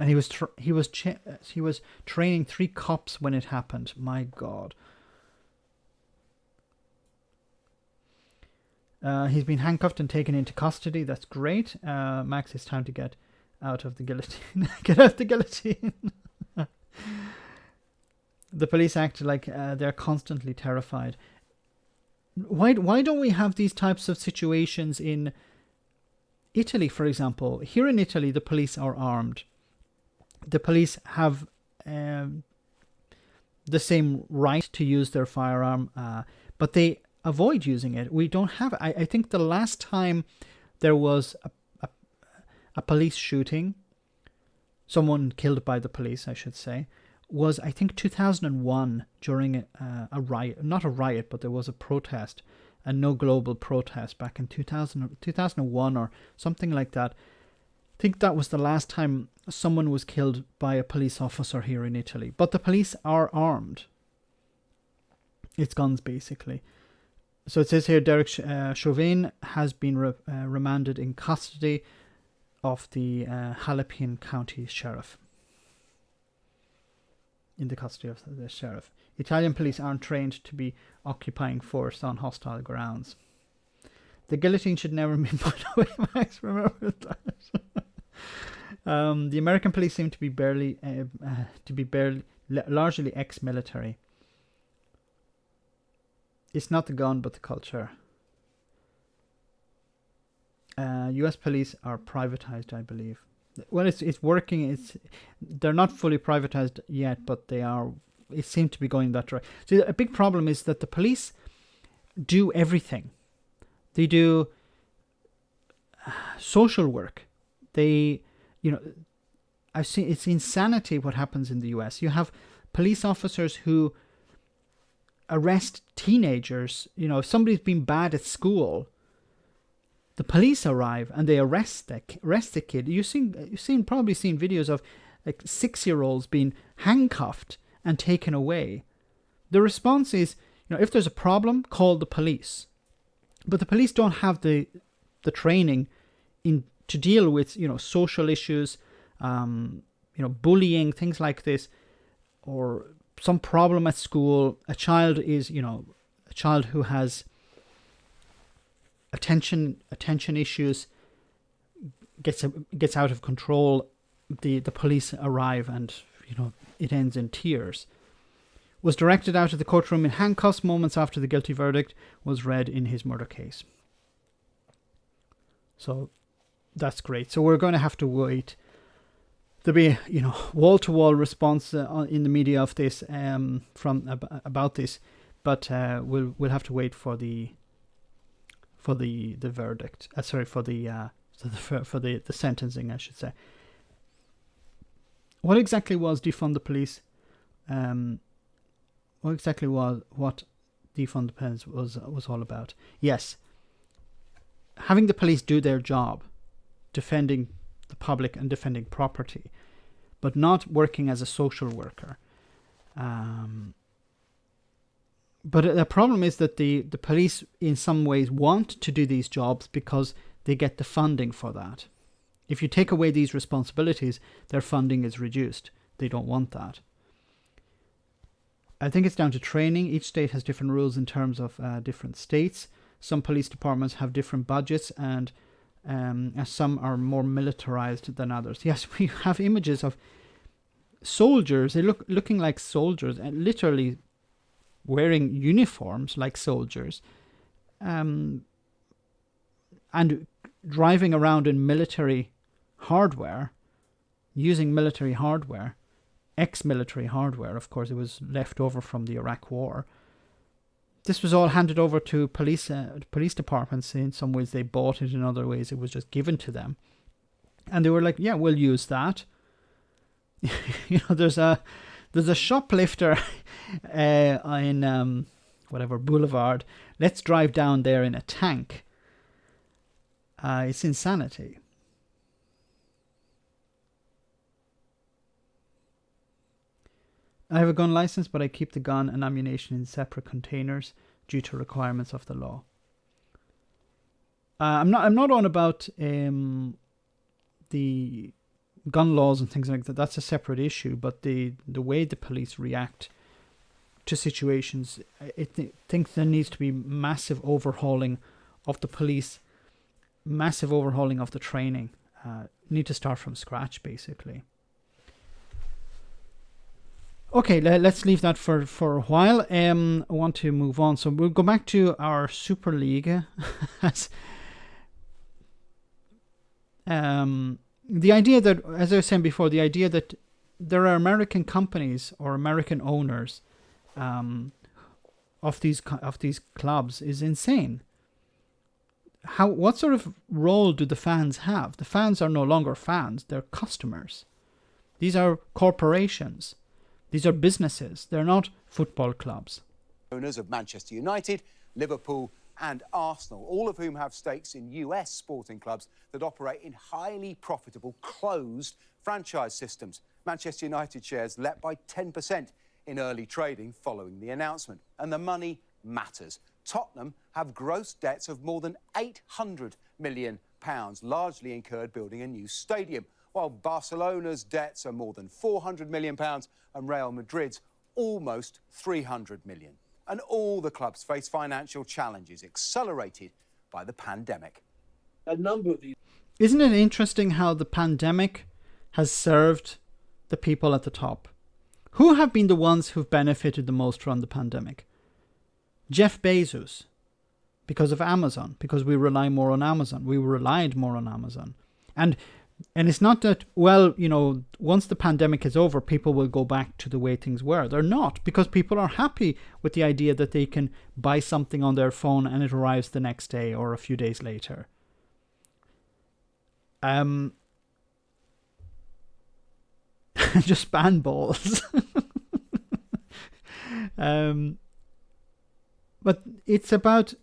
And he was training 3 cops when it happened. My God. He's been handcuffed and taken into custody. That's great. Max, it's time to get out of the guillotine. Get out the guillotine. The police act like they're constantly terrified. Why don't we have these types of situations in Italy, for example? Here in Italy, the police are armed. The police have the same right to use their firearm, but they avoid using it. We don't have. I think the last time there was a police shooting, someone killed by the police, I should say, was I think 2001 during a riot. Not a riot, but there was a protest, a no global protest back in 2001 or something like that. I think that was the last time someone was killed by a police officer here in Italy. But the police are armed. It's guns, basically. So it says here, Derek Chauvin has been remanded in custody of the Hennepin County Sheriff. In the custody of the sheriff. Italian police aren't trained to be occupying force on hostile grounds. The guillotine should never be put away, Max. Remember that. The American police seem to be largely ex-military. It's not the gun, but the culture. U.S. police are privatized, I believe. Well, it's working. They're not fully privatized yet, but they are. It seems to be going that direction. So a big problem is that the police do everything. They do social work. They, I've seen, it's insanity what happens in the US. You have police officers who arrest teenagers. If somebody's been bad at school, the police arrive and they arrest the kid. You've probably seen videos of like 6-year-olds being handcuffed and taken away. The response is, if there's a problem, call the police. But the police don't have the training to deal with social issues, bullying, things like this, or some problem at school. A child who has attention issues gets out of control. The police arrive and it ends in tears. Was directed out of the courtroom in handcuffs moments after the guilty verdict was read in his murder case. So that's great. So we're going to have to wait. There'll be wall-to-wall response in the media of this about this, but we'll have to wait for the verdict. For the sentencing, I should say. What exactly was defund the police? What exactly was what defund the police was all about? Yes, having the police do their job, defending the public and defending property, but not working as a social worker. But the problem is that the police in some ways want to do these jobs because they get the funding for that. If you take away these responsibilities, their funding is reduced. They don't want that. I think it's down to training. Each state has different rules in terms of different states. Some police departments have different budgets and some are more militarized than others. Yes, we have images of soldiers. They looking like soldiers and literally wearing uniforms like soldiers, and driving around in military hardware, using military hardware, ex-military hardware. Of course, it was left over from the Iraq War. this was all handed over to police departments. In some ways they bought it, in other ways it was just given to them. And they were like, yeah, we'll use that. There's a shoplifter in whatever boulevard. Let's drive down there in a tank. It's insanity. I have a gun license, but I keep the gun and ammunition in separate containers due to requirements of the law. I'm not on about the gun laws and things like that. That's a separate issue. But the way the police react to situations, I think there needs to be massive overhauling of the police, massive overhauling of the training. Need to start from scratch, basically. Okay, let's leave that for a while. I want to move on. So we'll go back to our Super League. The idea that, as I was saying before, the idea that there are American companies or American owners of these clubs is insane. What sort of role do the fans have? The fans are no longer fans; they're customers. These are corporations. These are businesses. They're not football clubs. Owners of Manchester United, Liverpool and Arsenal, all of whom have stakes in US sporting clubs that operate in highly profitable closed franchise systems. Manchester United shares leapt by 10% in early trading following the announcement. And the money matters. Tottenham have gross debts of more than £800 million, largely incurred building a new stadium, while Barcelona's debts are more than £400 million and Real Madrid's almost £300 million. And all the clubs face financial challenges accelerated by the pandemic. A number of these. Isn't it interesting how the pandemic has served the people at the top? Who have been the ones who've benefited the most from the pandemic? Jeff Bezos, because of Amazon, because we rely more on Amazon. We relied more on Amazon. And it's not that, well, once the pandemic is over, people will go back to the way things were. They're not, because people are happy with the idea that they can buy something on their phone and it arrives the next day or a few days later. Just ban balls. But it's about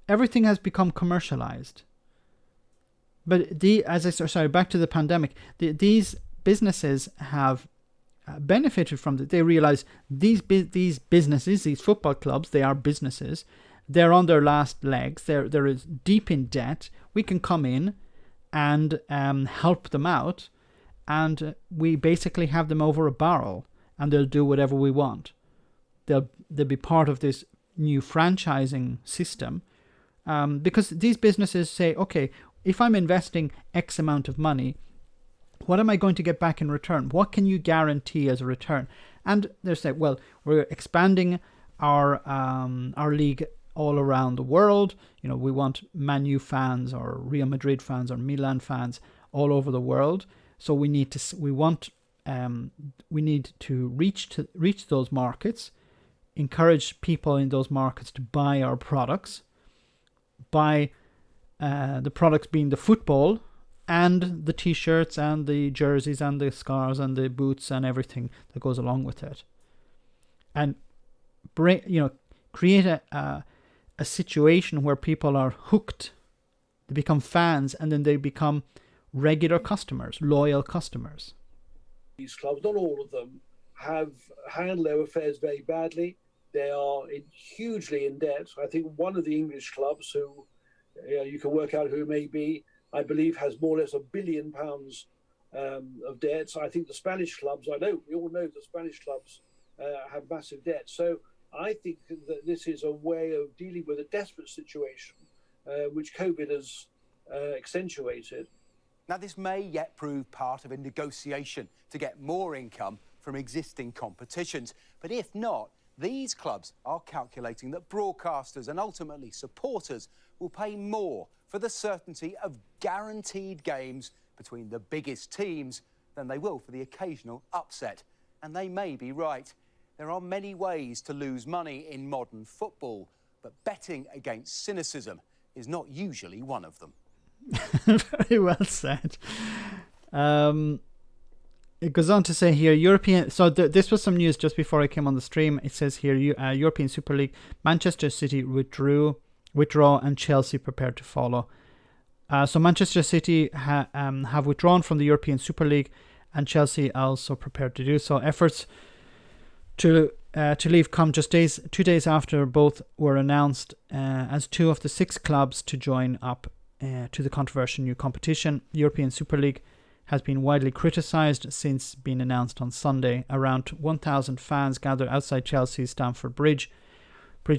everything has become commercialized. But back to the pandemic, these businesses have benefited from it. They realize these businesses, these football clubs, they are businesses. They're on their last legs. They're deep in debt. We can come in and help them out, and we basically have them over a barrel, and they'll do whatever we want. They'll be part of this new franchising system, because these businesses say, okay, if I'm investing X amount of money, what am I going to get back in return? What can you guarantee as a return? And they say, well, we're expanding our league all around the world. We want Man U fans or Real Madrid fans or Milan fans all over the world. So we need to reach those markets, encourage people in those markets to buy our products, buy the products being the football and the t-shirts and the jerseys and the scarves and the boots and everything that goes along with it, and create a situation where people are hooked. They become fans, and then they become regular customers, loyal customers. These clubs, not all of them, have handled their affairs very badly. They are hugely in debt. I think one of the English clubs, who you can work out who it may be, I believe has more or less £1 billion of debts. I think the Spanish clubs, we all know the Spanish clubs have massive debt. So I think that this is a way of dealing with a desperate situation, which COVID has accentuated. Now, this may yet prove part of a negotiation to get more income from existing competitions. But if not, these clubs are calculating that broadcasters and ultimately supporters will pay more for the certainty of guaranteed games between the biggest teams than they will for the occasional upset. And they may be right. There are many ways to lose money in modern football, but betting against cynicism is not usually one of them. Very well said. It goes on to say here, European. So this was some news just before I came on the stream. It says here, European Super League, Manchester City withdraw, and Chelsea prepared to follow. So Manchester City have withdrawn from the European Super League, and Chelsea also prepared to do so. Efforts to leave come just 2 days after both were announced as 2 of the 6 clubs to join up to the controversial new competition. The European Super League has been widely criticised since being announced on Sunday. Around 1,000 fans gathered outside Chelsea's Stamford Bridge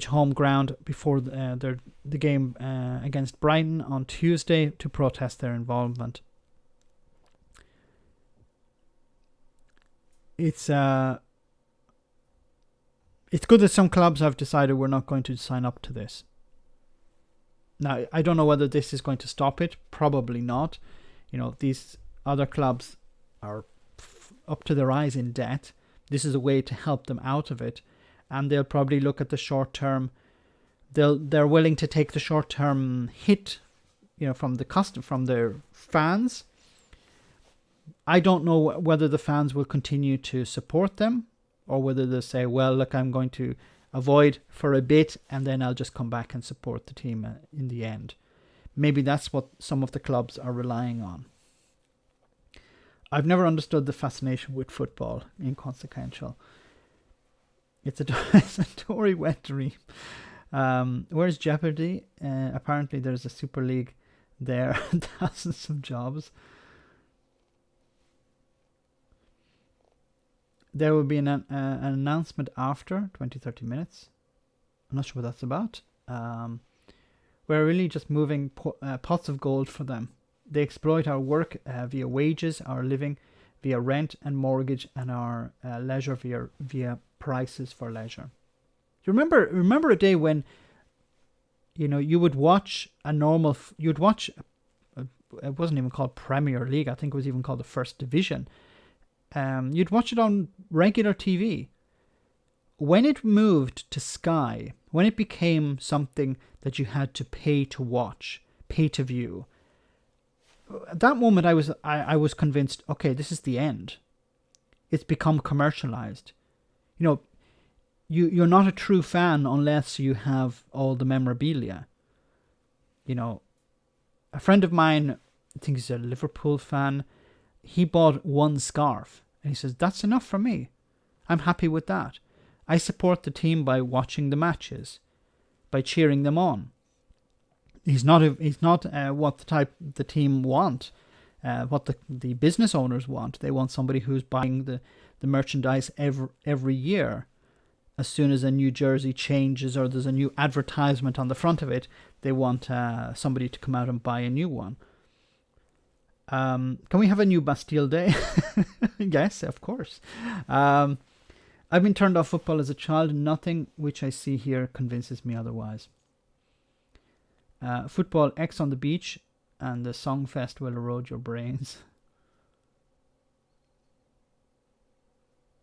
home ground before the game against Brighton on Tuesday to protest their involvement. It's good that some clubs have decided we're not going to sign up to this. Now, I don't know whether this is going to stop it. Probably not. These other clubs are up to their eyes in debt. This is a way to help them out of it, and they'll probably look at the short term. They're willing to take the short term hit, from their fans. I don't know whether the fans will continue to support them, or whether they'll say, well, look, I'm going to avoid for a bit and then I'll just come back and support the team in the end. Maybe that's what some of the clubs are relying on. I've never understood the fascination with football, inconsequential. It's a Tory wet dream. Where's Jeopardy? Apparently there's a Super League there, thousands of jobs. There will be an announcement after 20-30 minutes. I'm not sure what that's about. We're really just moving pots of gold for them. They exploit our work via wages, our living via rent and mortgage, and our leisure via prices for leisure. You remember a day when you would watch a normal. You'd watch. It wasn't even called Premier League. I think it was even called the First Division. You'd watch it on regular TV. When it moved to Sky, when it became something that you had to pay to watch, pay to view, at that moment I was convinced, okay, this is the end. It's become commercialized. You're not a true fan unless you have all the memorabilia. A friend of mine, I think he's a Liverpool fan, he bought one scarf and he says, that's enough for me. I'm happy with that. I support the team by watching the matches, by cheering them on. He's not what the team want, what the business owners want. They want somebody who's buying the merchandise every year. As soon as a new jersey changes or there's a new advertisement on the front of it, they want somebody to come out and buy a new one. Can we have a new Bastille Day? Yes, of course. I've been turned off football as a child. Nothing which I see here convinces me otherwise. Football X on the beach and the Songfest will erode your brains.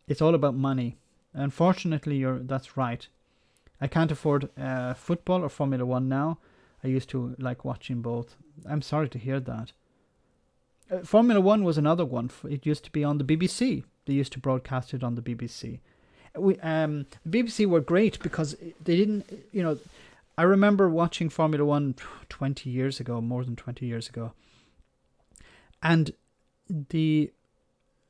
It's all about money. Unfortunately, that's right. I can't afford football or Formula 1 now. I used to like watching both. I'm sorry to hear that. Formula 1 was another one. It used to be on the BBC. They used to broadcast it on the BBC. The BBC were great because they didn't, I remember watching Formula 1 20 years ago, more than 20 years ago. And they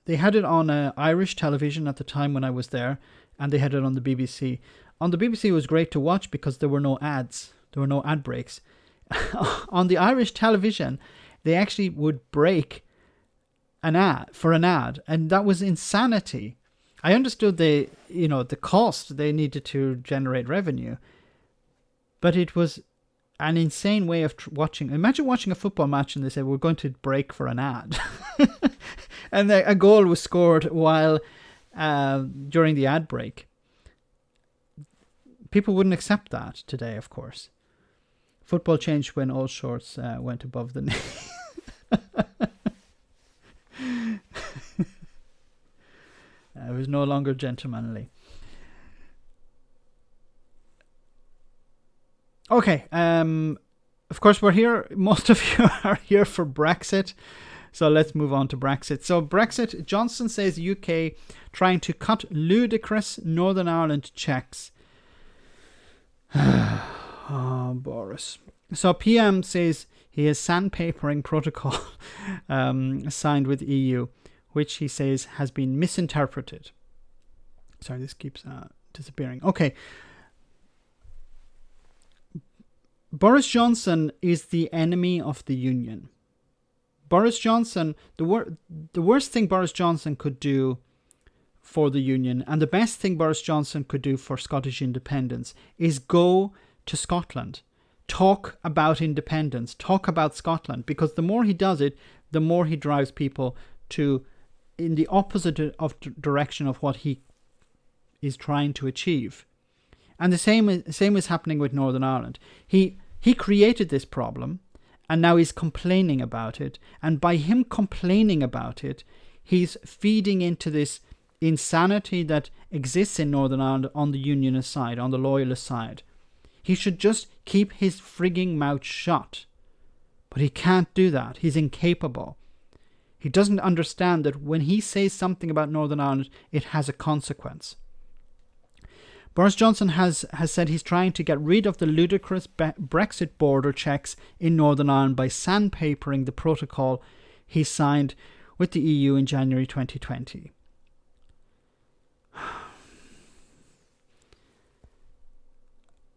had it on Irish television at the time when I was there, and they had it on the BBC. On the BBC it was great to watch because there were no ads. There were no ad breaks. On the Irish television, they actually would break an ad, and that was insanity. I understood the cost they needed to generate revenue, but it was an insane way of watching. Imagine watching a football match and they said, we're going to break for an ad. And a goal was scored while during the ad break. People wouldn't accept that today, of course. Football changed when all shorts went above the knee. It was no longer gentlemanly. Okay. Of course, we're here. Most of you are here for Brexit. So let's move on to Brexit. So Brexit, Johnson says UK trying to cut ludicrous Northern Ireland checks. Oh, Boris. So PM says he is sandpapering protocol signed with EU, which he says has been misinterpreted. Sorry, this keeps disappearing. Okay. Boris Johnson is the enemy of the Union. Boris Johnson, the worst thing Boris Johnson could do for the Union, and the best thing Boris Johnson could do for Scottish independence, is go to Scotland. Talk about independence. Talk about Scotland. Because the more he does it, the more he drives people in the opposite of direction of what he is trying to achieve. And the same is happening with Northern Ireland. He created this problem, and now he's complaining about it. And by him complaining about it, he's feeding into this insanity that exists in Northern Ireland on the Unionist side, on the Loyalist side. He should just keep his frigging mouth shut. But he can't do that. He's incapable. He doesn't understand that when he says something about Northern Ireland, it has a consequence. Boris Johnson has said he's trying to get rid of the ludicrous Brexit border checks in Northern Ireland by sandpapering the protocol he signed with the EU in January 2020.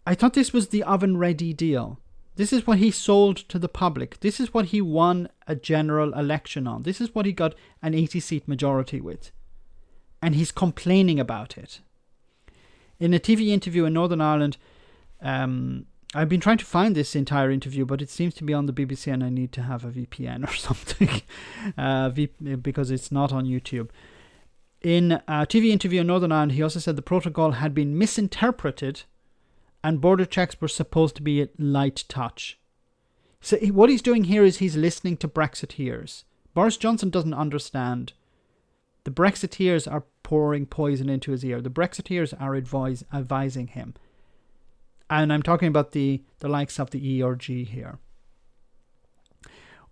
I thought this was the oven-ready deal. This is what he sold to the public. This is what he won a general election on. This is what he got an 80-seat majority with. And he's complaining about it. In a TV interview in Northern Ireland, I've been trying to find this entire interview, but it seems to be on the BBC and I need to have a VPN or something because it's not on YouTube. In a TV interview in Northern Ireland, he also said the protocol had been misinterpreted and border checks were supposed to be a light touch. So what he's doing here is he's listening to Brexiteers. Boris Johnson doesn't understand. The Brexiteers are pouring poison into his ear. The Brexiteers are advising him. And I'm talking about the likes of the ERG here.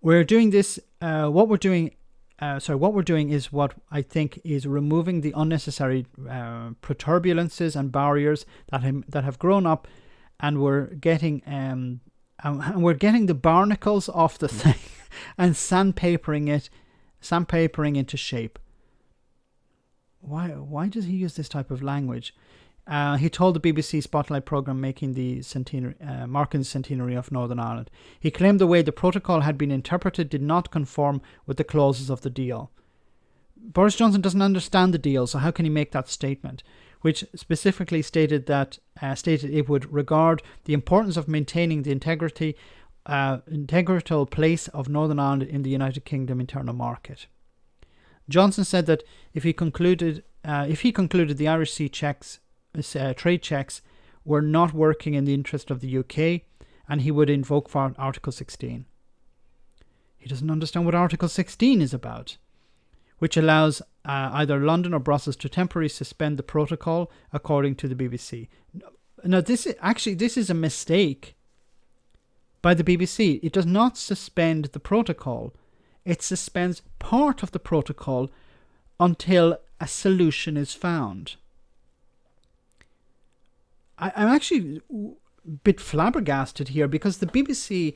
We're doing this, what we're doing is what I think is removing the unnecessary proturbulences and barriers that have grown up, and we're getting the barnacles off the thing and sandpapering into shape. Why does he use this type of language? He told the BBC Spotlight programme marking the centenary of Northern Ireland. He claimed the way the protocol had been interpreted did not conform with the clauses of the deal. Boris Johnson doesn't understand the deal, so how can he make that statement? Which specifically stated it would regard the importance of maintaining the integral place of Northern Ireland in the United Kingdom internal market. Johnson said that if he concluded the Irish Sea checks, trade checks were not working in the interest of the UK, and he would invoke for Article 16. He doesn't understand what Article 16 is about, which allows either London or Brussels to temporarily suspend the protocol, according to the BBC. Now, this is a mistake by the BBC. It does not suspend the protocol. It suspends part of the protocol until a solution is found. I'm actually a bit flabbergasted here because the BBC,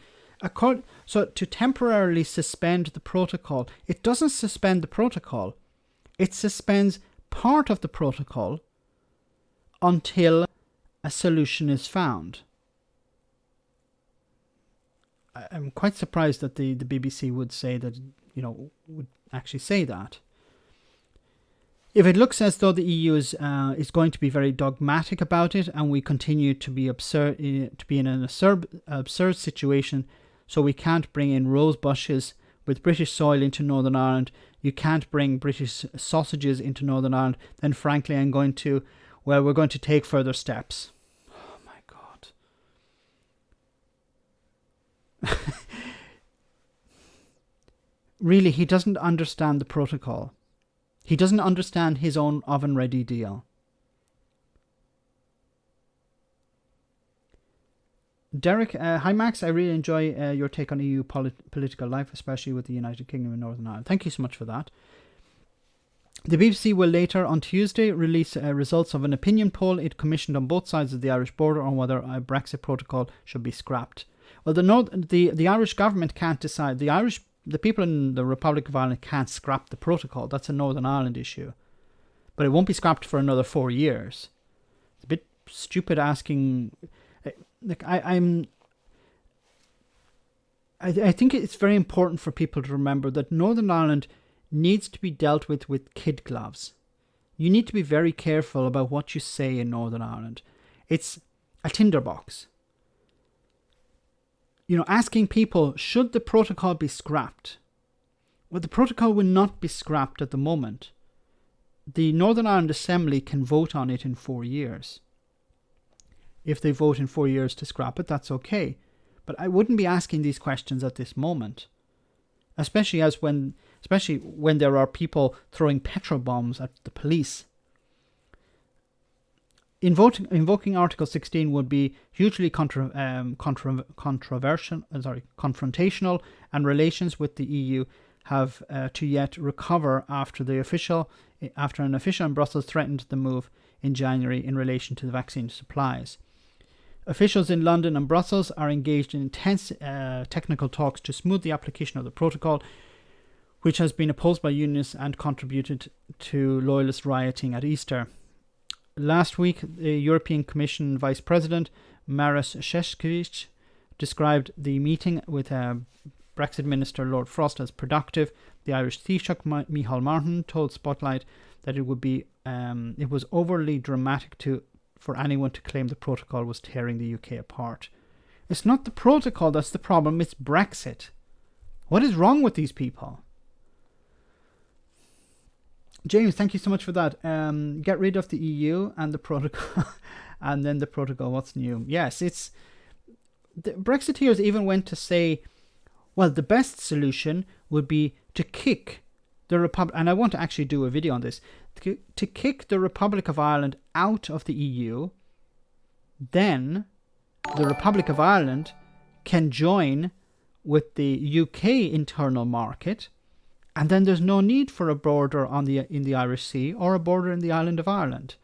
so to temporarily suspend the protocol, it doesn't suspend the protocol. It suspends part of the protocol until a solution is found. I'm quite surprised that the BBC would say that, would actually say that. If it looks as though the EU is going to be very dogmatic about it, and we continue to be in an absurd situation, so we can't bring in rose bushes with British soil into Northern Ireland, you can't bring British sausages into Northern Ireland, then frankly we're going to take further steps. Oh my God. Really, he doesn't understand the protocol. He doesn't understand his own oven-ready deal. Derek, hi Max, I really enjoy your take on EU political life, especially with the United Kingdom and Northern Ireland. Thank you so much for that. The BBC will later on Tuesday release results of an opinion poll it commissioned on both sides of the Irish border on whether a Brexit protocol should be scrapped. Well, the Irish government can't decide. The people in the Republic of Ireland can't scrap the protocol. That's a Northern Ireland issue. But it won't be scrapped for another 4 years. It's a bit stupid asking. Like I think it's very important for people to remember that Northern Ireland needs to be dealt with kid gloves. You need to be very careful about what you say in Northern Ireland. It's a tinderbox. You know, asking people, should the protocol be scrapped? Well, the protocol will not be scrapped at the moment. The Northern Ireland Assembly can vote on it in 4 years. If they vote in 4 years to scrap it, that's okay. But I wouldn't be asking these questions at this moment. Especially when there are people throwing petrol bombs at the police. Invoking Article 16 would be hugely confrontational, and relations with the EU have to yet recover after an official in Brussels threatened the move in January in relation to the vaccine supplies. Officials in London and Brussels are engaged in intense technical talks to smooth the application of the protocol, which has been opposed by unionists and contributed to loyalist rioting at Easter. Last week, the European Commission Vice President Maros Šefčovič described the meeting with Brexit Minister Lord Frost as productive. The Irish Taoiseach Micheál Martin told Spotlight that it was overly dramatic for anyone to claim the protocol was tearing the UK apart. It's not the protocol that's the problem, it's Brexit. What is wrong with these people? James, thank you so much for that. Get rid of the EU and the protocol, and then the protocol, what's new? Yes, the Brexiteers even went to say, well, the best solution would be to kick the Republic, and I want to actually do a video on this, to kick the Republic of Ireland out of the EU, then the Republic of Ireland can join with the UK internal market, and then there's no need for a border in the Irish Sea or a border in the island of Ireland.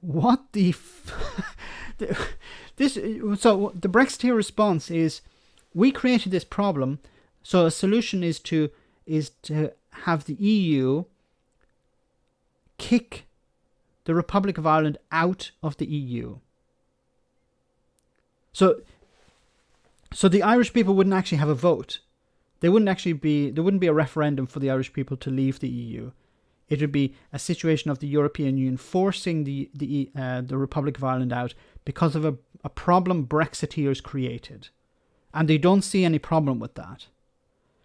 What the so the Brexiteer response is, we created this problem, so a solution is to have the EU kick the Republic of Ireland out of the EU. So the Irish people wouldn't actually have a vote. There wouldn't be a referendum for the Irish people to leave the EU. It would be a situation of the European Union forcing the Republic of Ireland out because of a problem Brexiteers created. And they don't see any problem with that.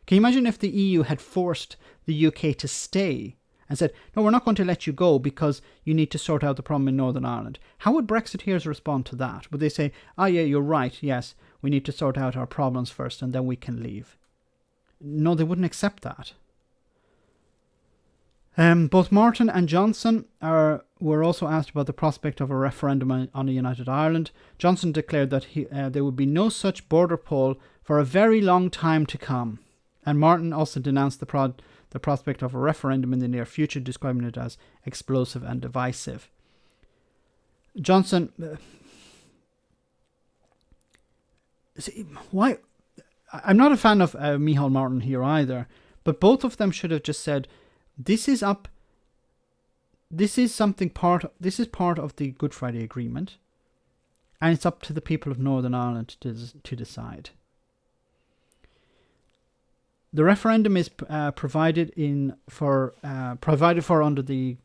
Can you imagine if the EU had forced the UK to stay and said, no, we're not going to let you go because you need to sort out the problem in Northern Ireland? How would Brexiteers respond to that? Would they say, yeah, you're right, yes, we need to sort out our problems first and then we can leave? No, they wouldn't accept that. Both Martin and Johnson were also asked about the prospect of a referendum on a united Ireland. Johnson declared that there would be no such border poll for a very long time to come. And Martin also denounced the prospect of a referendum in the near future, describing it as explosive and divisive. Johnson... why... I'm not a fan of Micheál Martin here either, but both of them should have just said, this is part of the Good Friday Agreement, and it's up to the people of Northern Ireland to decide. The referendum is provided for under the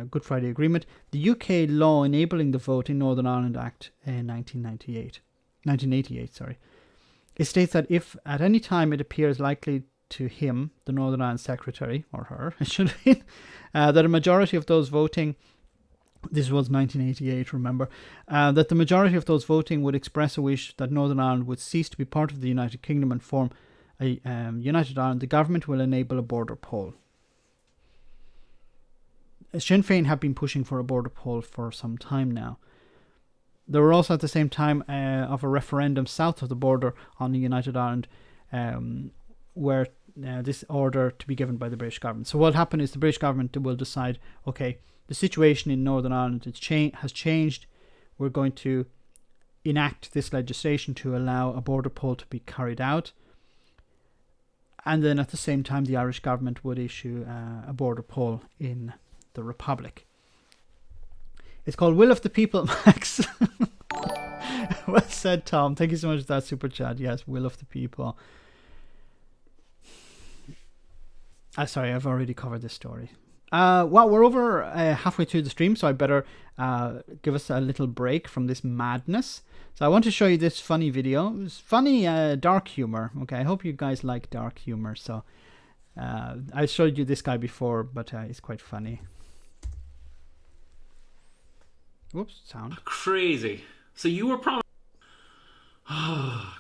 Good Friday Agreement, the UK law enabling the vote in Northern Ireland Act in 1988. It states that if at any time it appears likely to him, the Northern Ireland Secretary, or her, it should have been, that a majority of those voting, this was 1988, remember, that the majority of those voting would express a wish that Northern Ireland would cease to be part of the United Kingdom and form a united Ireland, the government will enable a border poll. Sinn Féin have been pushing for a border poll for some time now. There were also at the same time of a referendum south of the border on the United Ireland, where this order to be given by the British government. So what happened is the British government will decide, okay, the situation in Northern Ireland has changed. We're going to enact this legislation to allow a border poll to be carried out. And then at the same time, the Irish government would issue a border poll in the Republic. It's called Will of the People, Max. Well said, Tom. Thank you so much for that super chat. Yes, Will of the People. Sorry, I've already covered this story. Well, we're over halfway through the stream, so I better give us a little break from this madness. So I want to show you this funny video. It's funny, dark humor. Okay, I hope you guys like dark humor. So I showed you this guy before, but it's quite funny. Whoops, sound. Crazy. So you were promised...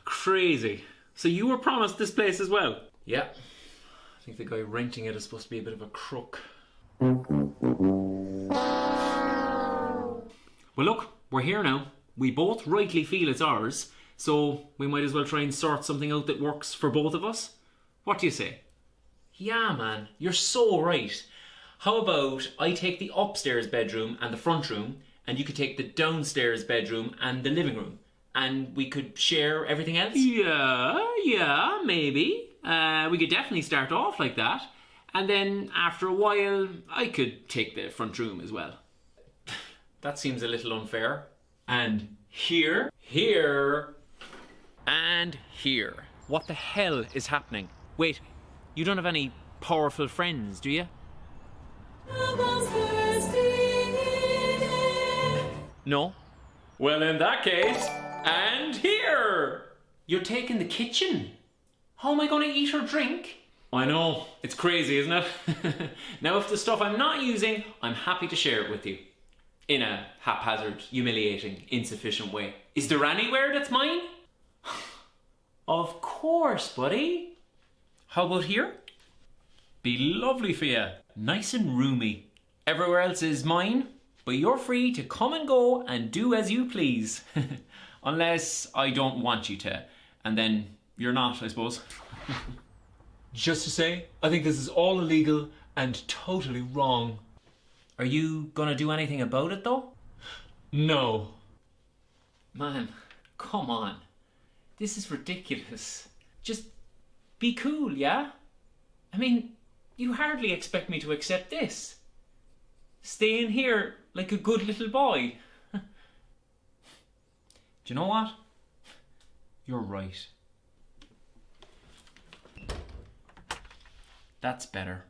Crazy. So you were promised this place as well? Yeah. I think the guy renting it is supposed to be a bit of a crook. Well, look, we're here now. We both rightly feel it's ours, so we might as well try and sort something out that works for both of us. What do you say? Yeah, man, you're so right. How about I take the upstairs bedroom and the front room, and you could take the downstairs bedroom and the living room, and we could share everything else? Yeah, maybe. We could definitely start off like that. And then after a while, I could take the front room as well. That seems a little unfair. And here, and here. What the hell is happening? Wait, you don't have any powerful friends, do you? No? Well, in that case, and here! You're taking the kitchen? How am I going to eat or drink? I know, it's crazy, isn't it? Now, if the stuff I'm not using, I'm happy to share it with you. In a haphazard, humiliating, insufficient way. Is there anywhere that's mine? Of course, buddy. How about here? Be lovely for you. Nice and roomy. Everywhere else is mine, but you're free to come and go and do as you please. Unless I don't want you to. And then you're not, I suppose. Just to say, I think this is all illegal and totally wrong. Are you gonna do anything about it though? No. Man, come on. This is ridiculous. Just be cool, yeah? I mean, you hardly expect me to accept this. Stay in here like a good little boy. Do you know what? You're right. That's better.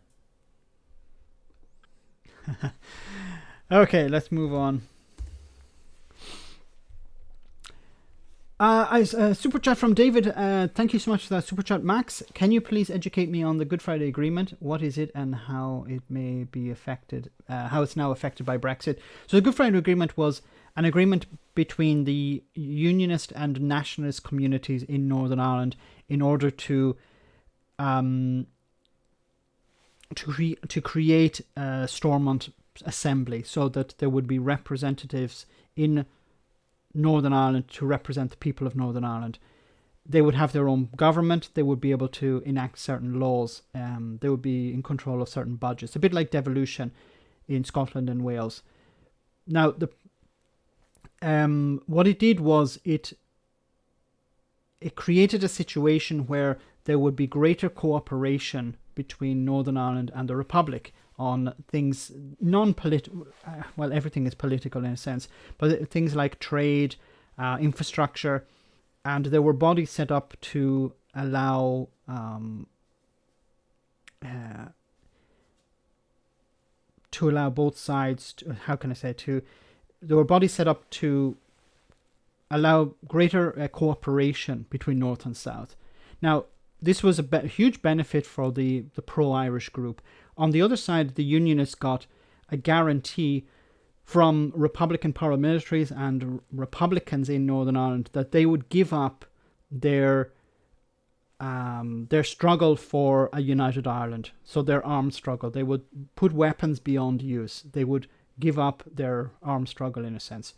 Okay, let's move on. Super chat from David. Thank you so much for that super chat. Max, can you please educate me on the Good Friday Agreement? What is it and how it may be affected, how it's now affected by Brexit? So the Good Friday Agreement was an agreement between the unionist and nationalist communities in Northern Ireland in order to create a Stormont Assembly so that there would be representatives in Northern Ireland to represent the people of Northern Ireland. They would have their own government. They would be able to enact certain laws. They would be in control of certain budgets, a bit like devolution in Scotland and Wales. Now, what it did was it created a situation where there would be greater cooperation between Northern Ireland and the Republic on things non-political. Well, everything is political in a sense, but things like trade, infrastructure, and there were bodies set up to allow both sides. There were bodies set up to allow greater cooperation between North and South. Now, this was a huge benefit for the pro-Irish group. On the other side, the Unionists got a guarantee from Republican paramilitaries and Republicans in Northern Ireland that they would give up their struggle for a united Ireland. So their armed struggle. They would put weapons beyond use. They would give up their armed struggle in a sense.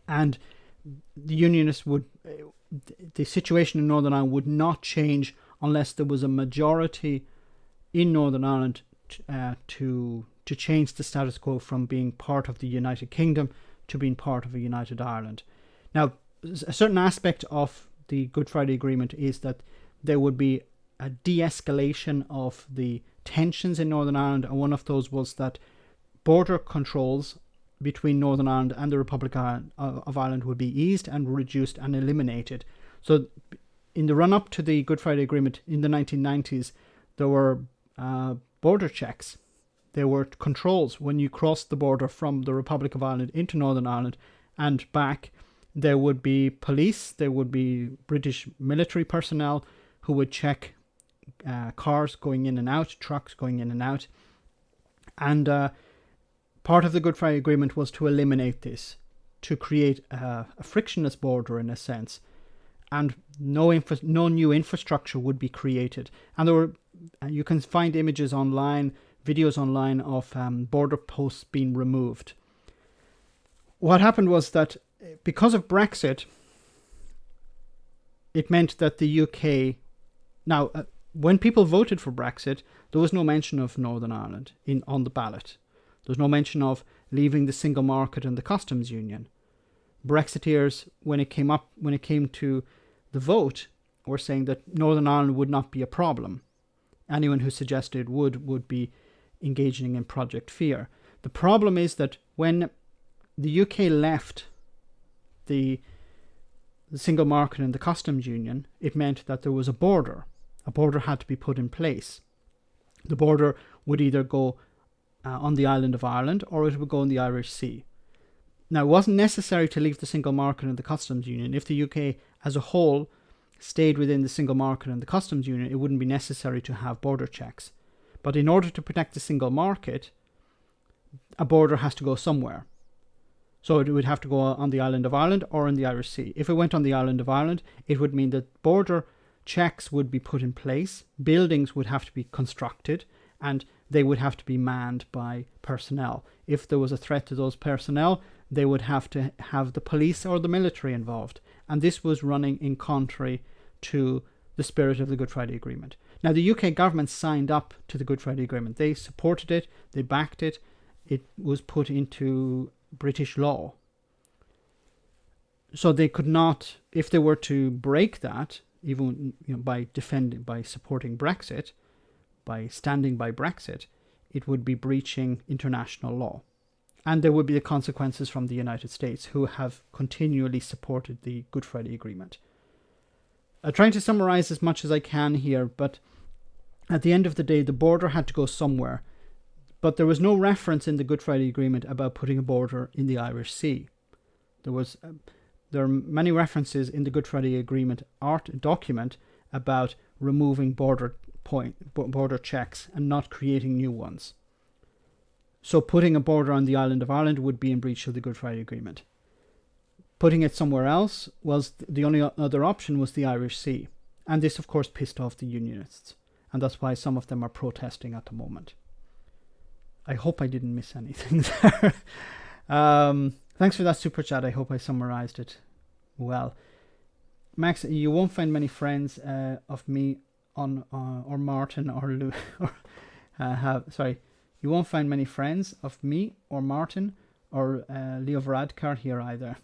And the Unionists would, the situation in Northern Ireland would not change unless there was a majority in Northern Ireland to change the status quo from being part of the United Kingdom to being part of a United Ireland. Now, a certain aspect of the Good Friday Agreement is that there would be a de-escalation of the tensions in Northern Ireland, and one of those was that border controls between Northern Ireland and the Republic of Ireland would be eased and reduced and eliminated. So in the run-up to the Good Friday Agreement in the 1990s, there were border checks. There were controls when you crossed the border from the Republic of Ireland into Northern Ireland and back. There would be police, there would be British military personnel who would check cars going in and out, trucks going in and out. And part of the Good Friday Agreement was to eliminate this, to create a frictionless border in a sense. And no new infrastructure would be created. And there were, you can find images online, videos online of border posts being removed. What happened was that because of Brexit, it meant that the UK... Now, when people voted for Brexit, there was no mention of Northern Ireland on the ballot. There was no mention of leaving the single market and the customs union. Brexiteers, when it came to the vote, were saying that Northern Ireland would not be a problem. Anyone who suggested would be engaging in Project Fear. The problem is that when the UK left the single market and the customs union, it meant that there was a border. A border had to be put in place. The border would either go on the island of Ireland or it would go in the Irish Sea. Now, it wasn't necessary to leave the single market and the customs union. If the UK as a whole stayed within the single market and the customs union, it wouldn't be necessary to have border checks. But in order to protect the single market, a border has to go somewhere. So it would have to go on the island of Ireland or in the Irish Sea. If it went on the island of Ireland, it would mean that border checks would be put in place, buildings would have to be constructed, and they would have to be manned by personnel. If there was a threat to those personnel, they would have to have the police or the military involved. And this was running in contrary to the spirit of the Good Friday Agreement. Now, the UK government signed up to the Good Friday Agreement. They supported it, they backed it, it was put into British law. So they could not, if they were to break that, even by supporting Brexit, by standing by Brexit, it would be breaching international law. And there would be the consequences from the United States, who have continually supported the Good Friday Agreement. I'm trying to summarize as much as I can here, but at the end of the day, the border had to go somewhere. But there was no reference in the Good Friday Agreement about putting a border in the Irish Sea. There are many references in the Good Friday Agreement document about removing border checks and not creating new ones. So putting a border on the island of Ireland would be in breach of the Good Friday Agreement. Putting it somewhere else was the only other option was the Irish Sea. And this, of course, pissed off the Unionists. And that's why some of them are protesting at the moment. I hope I didn't miss anything there. Thanks for that super chat. I hope I summarized it well. Max, you won't find many friends of me on or Martin or Lou. You won't find many friends of me or Martin or Leo Varadkar here either.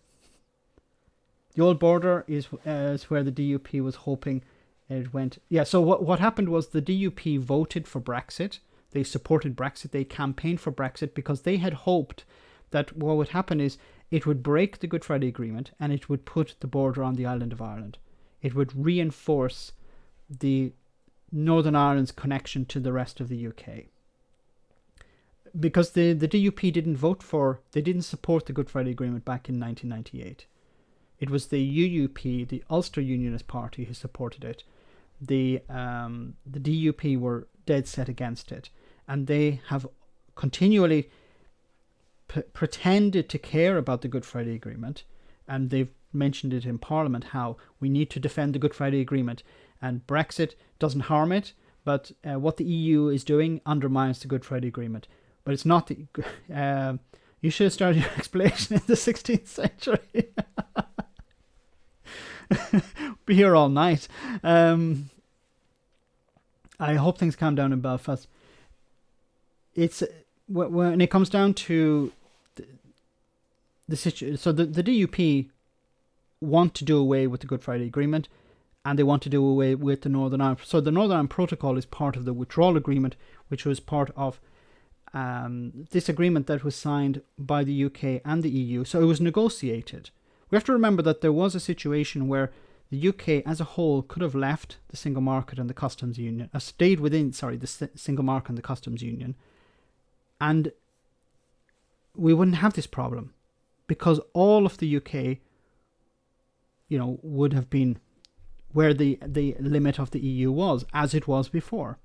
The old border is where the DUP was hoping it went. Yeah, so what happened was the DUP voted for Brexit. They supported Brexit. They campaigned for Brexit because they had hoped that what would happen is it would break the Good Friday Agreement and it would put the border on the island of Ireland. It would reinforce the Northern Ireland's connection to the rest of the UK. Because the DUP didn't support the Good Friday Agreement back in 1998. It was the UUP, the Ulster Unionist Party, who supported it. The DUP were dead set against it. And they have continually pretended to care about the Good Friday Agreement. And they've mentioned it in Parliament, how we need to defend the Good Friday Agreement. And Brexit doesn't harm it, but what the EU is doing undermines the Good Friday Agreement. But it's not You should have started your explanation in the 16th century. Be here all night. I hope things calm down in Belfast. It's when it comes down to the situation. So the DUP want to do away with the Good Friday Agreement, and they want to do away with the Northern Ireland. So the Northern Ireland Protocol is part of the withdrawal agreement, which was part of this agreement that was signed by the UK and the EU. So it was negotiated. We have to remember that there was a situation where the UK as a whole could have left the single market and the customs union, stayed within, the single market and the customs union, and we wouldn't have this problem because all of the UK, would have been where the limit of the EU was, as it was before.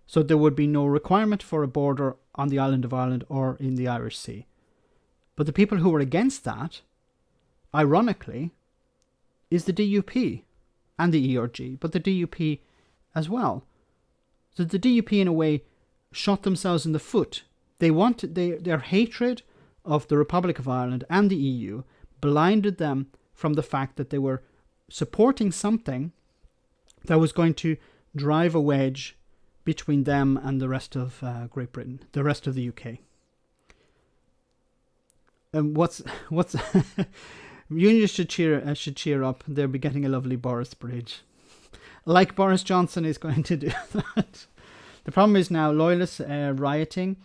So there would be no requirement for a border on the island of Ireland or in the Irish Sea. But the people who were against that, ironically, is the DUP and the ERG, but the DUP as well. So the DUP, in a way, shot themselves in the foot. Their hatred of the Republic of Ireland and the EU blinded them from the fact that they were supporting something that was going to drive a wedge between them and the rest of Great Britain, the rest of the UK. And what's unions should cheer up. They'll be getting a lovely Boris Bridge, like Boris Johnson is going to do that. The problem is now loyalist rioting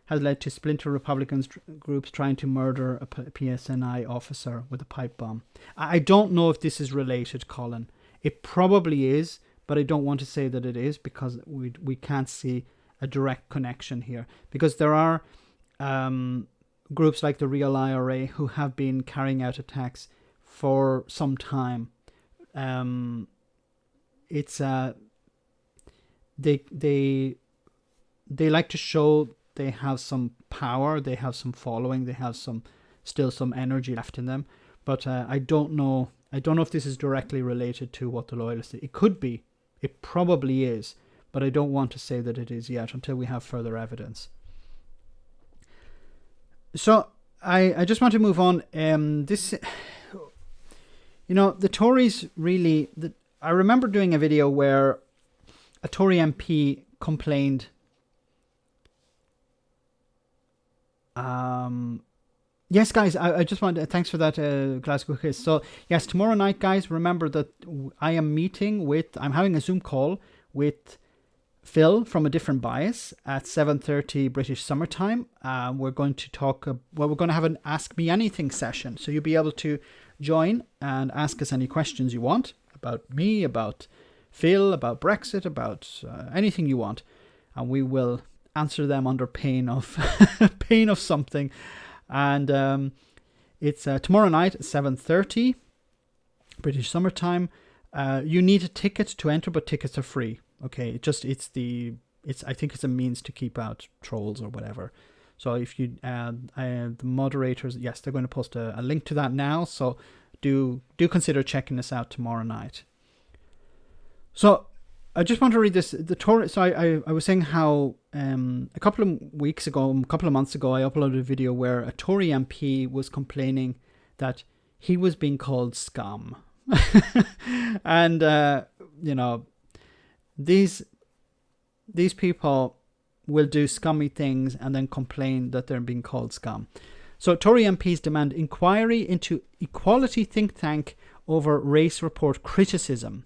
has led to splinter Republican groups trying to murder a PSNI officer with a pipe bomb. I don't know if this is related, Colin. It probably is, but I don't want to say that it is because we can't see a direct connection here. Because there are groups like the Real IRA who have been carrying out attacks for some time. They like to show they have some power, they have some following, they have still some energy left in them. But I don't know if this is directly related to what the loyalists did. It could be. It probably is. But I don't want to say that it is yet until we have further evidence. So I just want to move on. The Tories really... I remember doing a video where a Tory MP complained... Yes, guys, I just want to... Thanks for that, Glasgow Kiss. So, yes, tomorrow night, guys, remember that I am meeting with... I'm having a Zoom call with Phil from A Different Bias at 7:30 British summertime. We're going to talk... we're going to have an Ask Me Anything session. So you'll be able to join and ask us any questions you want about me, about Phil, about Brexit, about anything you want. And we will answer them under pain of pain of something. And it's tomorrow night at 7:30 British summertime. You need a ticket to enter, but tickets are free. Okay, I think it's a means to keep out trolls or whatever. So if you the moderators, yes, they're going to post a link to that now. So do consider checking this out tomorrow night. So I just want to read this. So I was saying how a couple of months ago, I uploaded a video where a Tory MP was complaining that he was being called scum. And, these people will do scummy things and then complain that they're being called scum. So Tory MPs demand inquiry into equality think tank over race report criticism.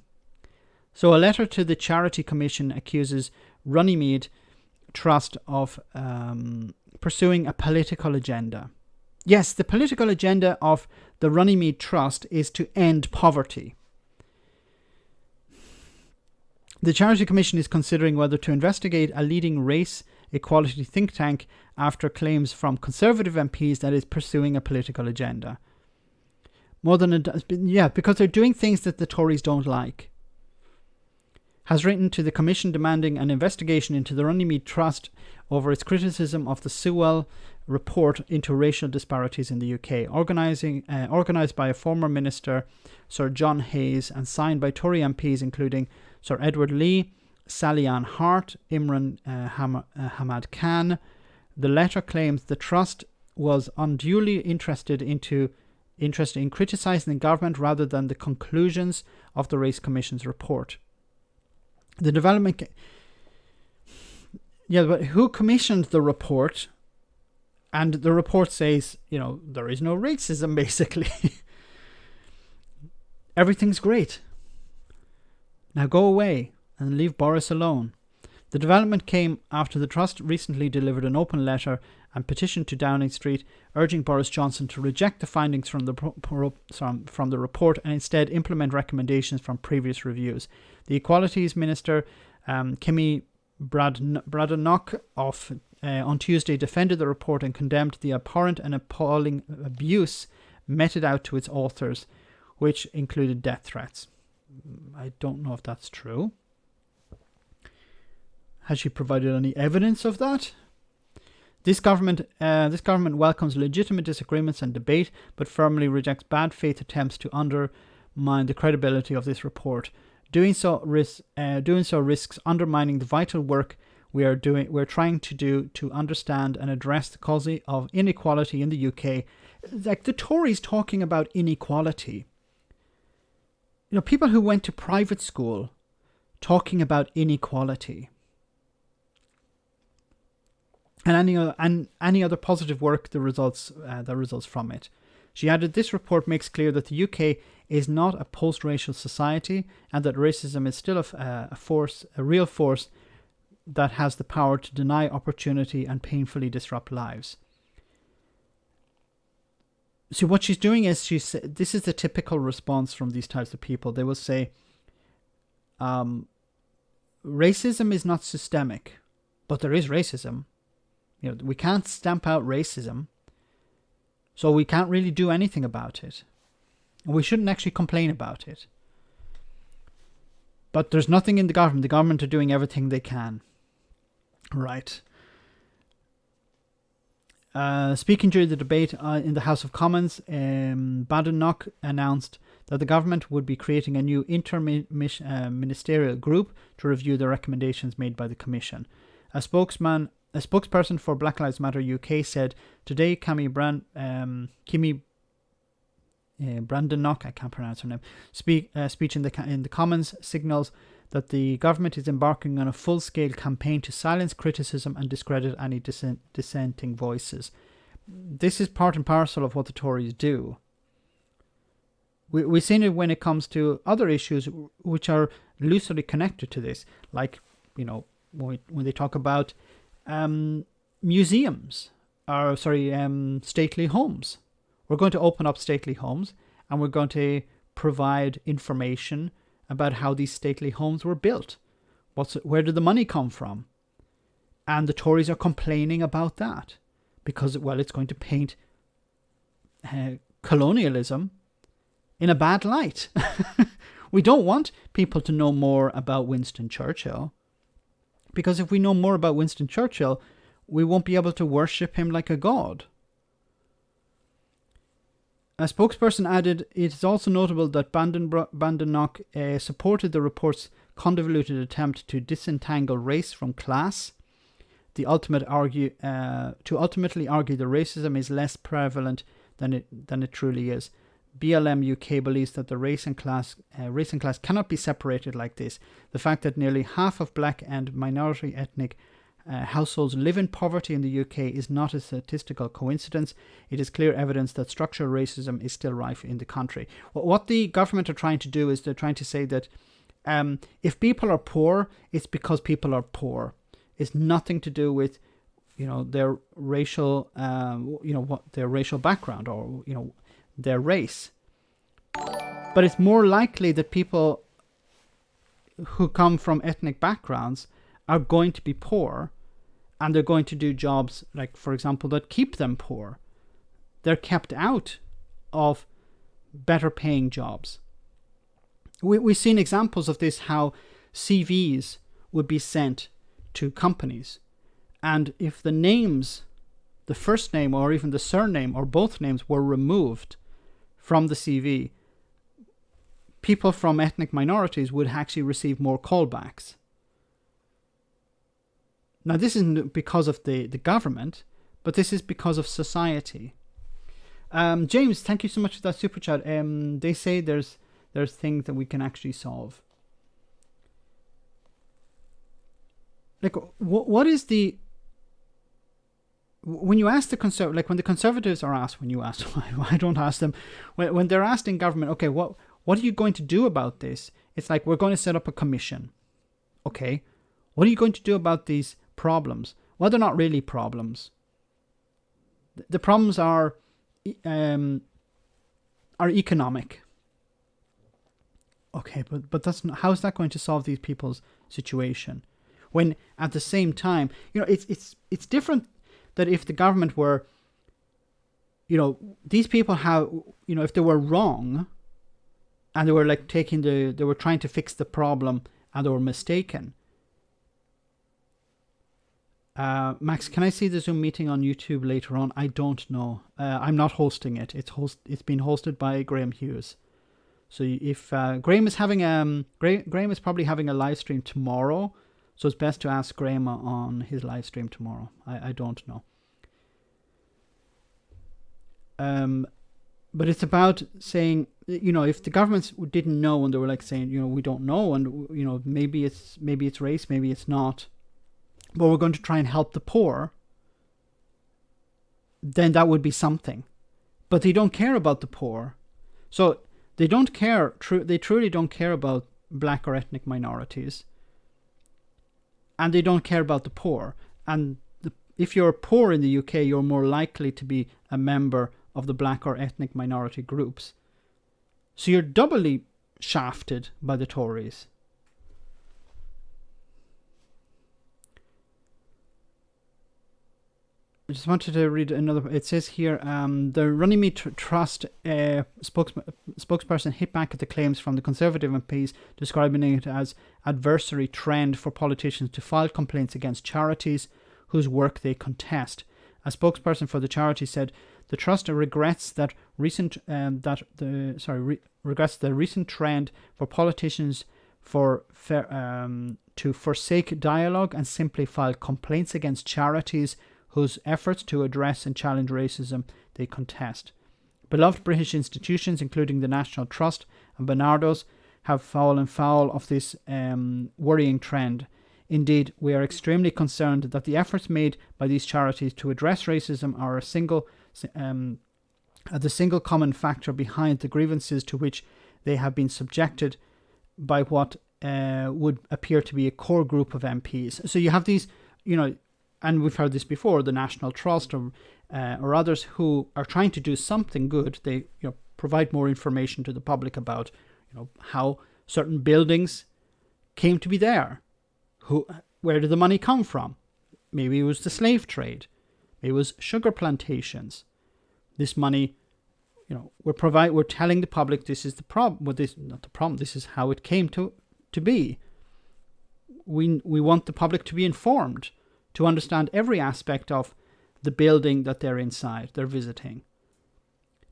So a letter to the Charity Commission accuses Runnymede Trust of pursuing a political agenda. Yes, the political agenda of the Runnymede Trust is to end poverty. The Charity Commission is considering whether to investigate a leading race equality think tank after claims from Conservative MPs that it's pursuing a political agenda. Because they're doing things that the Tories don't like. Has written to the Commission demanding an investigation into the Runnymede Trust over its criticism of the Sewell report into racial disparities in the UK, organised by a former minister, Sir John Hayes, and signed by Tory MPs including Sir Edward Lee, Sally Ann Hart, Imran Hamad Khan, The letter claims the trust was unduly interested in criticizing the government rather than the conclusions of the Race Commission's report. The development... Yeah, but who commissioned the report? And the report says, there is no racism, basically. Everything's great. Now go away and leave Boris alone. The development came after the Trust recently delivered an open letter and petition to Downing Street urging Boris Johnson to reject the findings from the report and instead implement recommendations from previous reviews. The Equalities Minister, Kimi Badenoch, on Tuesday defended the report and condemned the abhorrent and appalling abuse meted out to its authors, which included death threats. I don't know if that's true. Has she provided any evidence of that? This government welcomes legitimate disagreements and debate, but firmly rejects bad faith attempts to undermine the credibility of this report. Doing so risks undermining the vital work we're trying to do to understand and address the cause of inequality in the UK. Like the Tories talking about inequality. People who went to private school talking about inequality. And any other positive work that results from it. She added, this report makes clear that the UK is not a post-racial society and that racism is still a real force that has the power to deny opportunity and painfully disrupt lives. So what she's doing is this is the typical response from these types of people. They will say, racism is not systemic, but there is racism. We can't stamp out racism, so we can't really do anything about it. And we shouldn't actually complain about it. But there's nothing in the government. The government are doing everything they can. Right. Speaking during the debate in the House of Commons, Badenoch announced that the government would be creating a new interministerial group to review the recommendations made by the Commission. A spokesperson for Black Lives Matter UK said today Kimi Badenoch, I can't pronounce her name, speech in the Commons signals that the government is embarking on a full-scale campaign to silence criticism and discredit any dissenting voices. This is part and parcel of what the Tories do. We've seen it when it comes to other issues which are loosely connected to this, like, when they talk about museums, stately homes. We're going to open up stately homes and we're going to provide information about how these stately homes were built. Where did the money come from? And the Tories are complaining about that because, it's going to paint colonialism in a bad light. We don't want people to know more about Winston Churchill, because if we know more about Winston Churchill, we won't be able to worship him like a god. A spokesperson added, it is also notable that Badenoch supported the report's convoluted attempt to disentangle race from class, to ultimately argue that racism is less prevalent than it truly is. BLM UK believes that the race and class cannot be separated like this. The fact that nearly half of black and minority ethnic households live in poverty in the UK is not a statistical coincidence. It is clear evidence that structural racism is still rife in the country. What the government are trying to do is they're trying to say that if people are poor, it's because people are poor. It's nothing to do with their racial their racial background or their race. But it's more likely that people who come from ethnic backgrounds are going to be poor, and they're going to do jobs, like, for example, that keep them poor. They're kept out of better paying jobs. We've seen examples of this, how CVs would be sent to companies, and if the names, the first name or even the surname or both names were removed from the CV, people from ethnic minorities would actually receive more callbacks. Now, this isn't because of the government, but this is because of society. James, thank you so much for that super chat. They say there's things that we can actually solve. Like, what is the... When you ask the when the Conservatives are asked, I don't ask them, when they're asked in government, okay, what are you going to do about this? It's like, we're going to set up a commission. Okay, what are you going to do about these problems? Well, they're not really problems. The problems are economic. Okay, but that's not, how is that going to solve these people's situation? When at the same time, it's different that if the government were, these people have, if they were wrong, and they were like they were trying to fix the problem and they were mistaken. Max, can I see the Zoom meeting on YouTube later on? I don't know. I'm not hosting it. It's been hosted by Graham Hughes. So if Graham is having Graham is probably having a live stream tomorrow, so it's best to ask Graham on his live stream tomorrow. I don't know. But it's about saying, if the governments didn't know and they were like saying, we don't know, and maybe it's race, maybe it's not, but we're going to try and help the poor, then that would be something. But they don't care about the poor. So they don't care, they truly don't care about black or ethnic minorities. And they don't care about the poor. And if you're poor in the UK, you're more likely to be a member of the black or ethnic minority groups. So you're doubly shafted by the Tories. I just wanted to read another. It says here, the Runnymede Trust spokesperson hit back at the claims from the Conservative MPs, describing it as adversary trend for politicians to file complaints against charities whose work they contest. A spokesperson for the charity said the trust regrets that regrets the recent trend for politicians to forsake dialogue and simply file complaints against charities whose efforts to address and challenge racism they contest. Beloved British institutions, including the National Trust and Barnardo's, have fallen foul of this worrying trend. Indeed, we are extremely concerned that the efforts made by these charities to address racism are the single common factor behind the grievances to which they have been subjected by what would appear to be a core group of MPs. So you have these, and we've heard this before, the National Trust or others who are trying to do something good. They provide more information to the public about how certain buildings came to be there. Where did the money come from? Maybe it was the slave trade. Maybe it was sugar plantations. This money, we're telling the public this is the problem. Well, not the problem. This is how it came to be. We want the public to be informed, to understand every aspect of the building that they're visiting.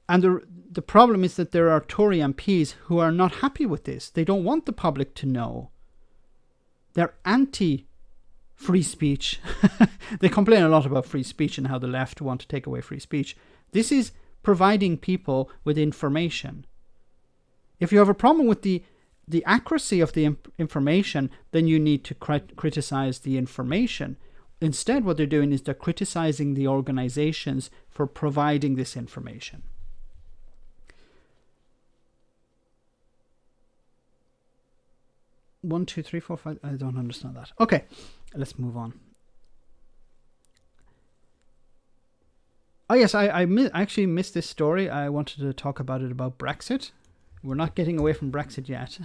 And the problem is that there are Tory MPs who are not happy with this. They don't want the public to know. They're anti-free speech. They complain a lot about free speech and how the left want to take away free speech. This is providing people with information. If you have a problem with the accuracy of the information, then you need to criticize the information. Instead, what they're doing is they're criticizing the organizations for providing this information. One, two, three, four, five. I don't understand that. Okay, let's move on. Oh yes, I actually missed this story. I wanted to talk about Brexit. We're not getting away from Brexit yet.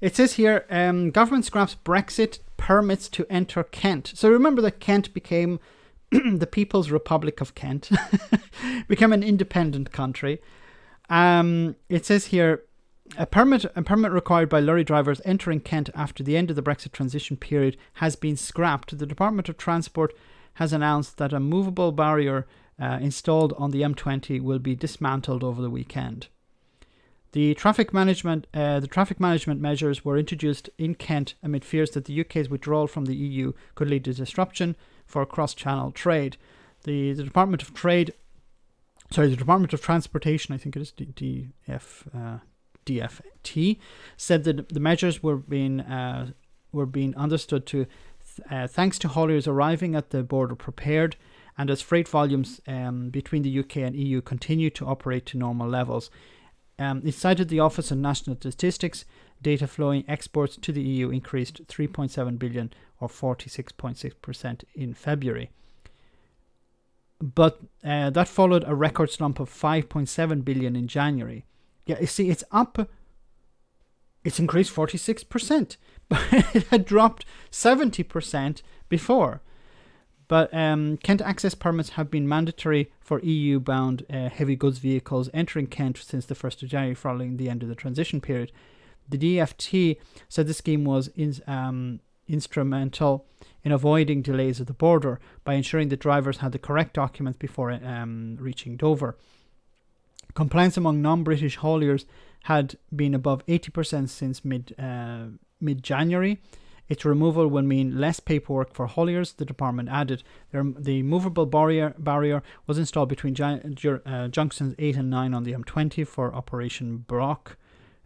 It says here, government scraps Brexit permits to enter Kent. So remember that Kent became the People's Republic of Kent, became an independent country. It says here, a permit required by lorry drivers entering Kent after the end of the Brexit transition period has been scrapped. The Department of Transport has announced that a movable barrier installed on the M20 will be dismantled over the weekend. The traffic management measures were introduced in Kent amid fears that the UK's withdrawal from the EU could lead to disruption for cross-channel trade. The Department of Transportation, I think it is DFT, said that the measures were being understood to thanks to hauliers arriving at the border prepared, and as freight volumes between the UK and EU continue to operate to normal levels. It cited the Office of National Statistics. Data flowing exports to the EU increased 3.7 billion or 46.6% in February. But that followed a record slump of 5.7 billion in January. Yeah, you see, it's up. It's increased 46%, but it had dropped 70% before. But Kent access permits have been mandatory for EU-bound heavy goods vehicles entering Kent since the 1st of January following the end of the transition period. The DFT said the scheme was instrumental in avoiding delays at the border by ensuring that drivers had the correct documents before reaching Dover. Compliance among non-British hauliers had been above 80% since mid-January. Its removal will mean less paperwork for hauliers, the department added. The movable barrier was installed between junctions 8 and 9 on the M20 for Operation Brock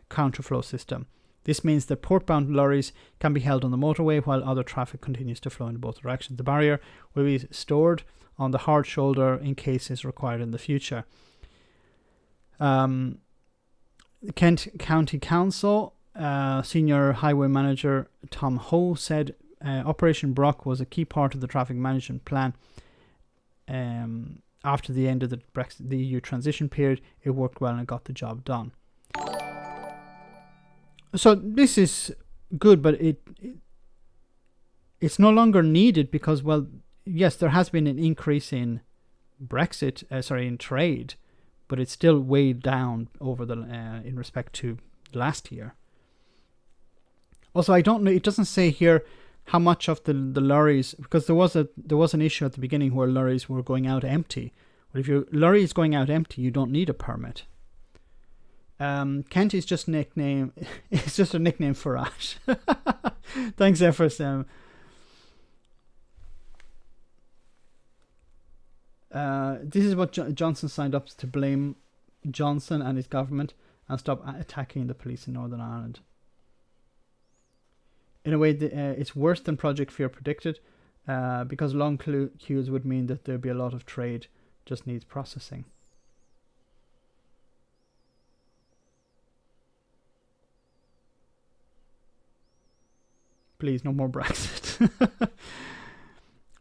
counterflow system. This means that port-bound lorries can be held on the motorway while other traffic continues to flow in both directions. The barrier will be stored on the hard shoulder in case it's required in the future. Kent County Council Senior Highway Manager Tom Ho said Operation Brock was a key part of the traffic management plan. After the end of the Brexit, the EU transition period, it worked well and got the job done. So this is good, but it's no longer needed because, well, yes, there has been an increase in Brexit, in trade, but it's still way down over the in respect to last year. Also, I don't know. It doesn't say here how much of the lorries, because there was an issue at the beginning where lorries were going out empty. But if your lorry is going out empty, you don't need a permit. Kent is just nickname. It's just a nickname for Ash. Thanks, FSM. This is what Johnson signed up to blame Johnson and his government and stop attacking the police in Northern Ireland. In a way, it's worse than Project Fear predicted, because long queues would mean that there'd be a lot of trade, just needs processing. Please, no more Brexit.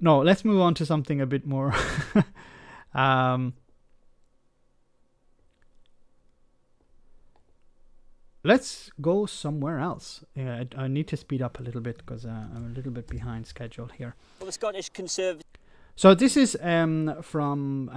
No, let's move on to something a bit more. Let's go somewhere else. I need to speed up a little bit because I'm a little bit behind schedule here. Well, the Scottish Conservative. So this is from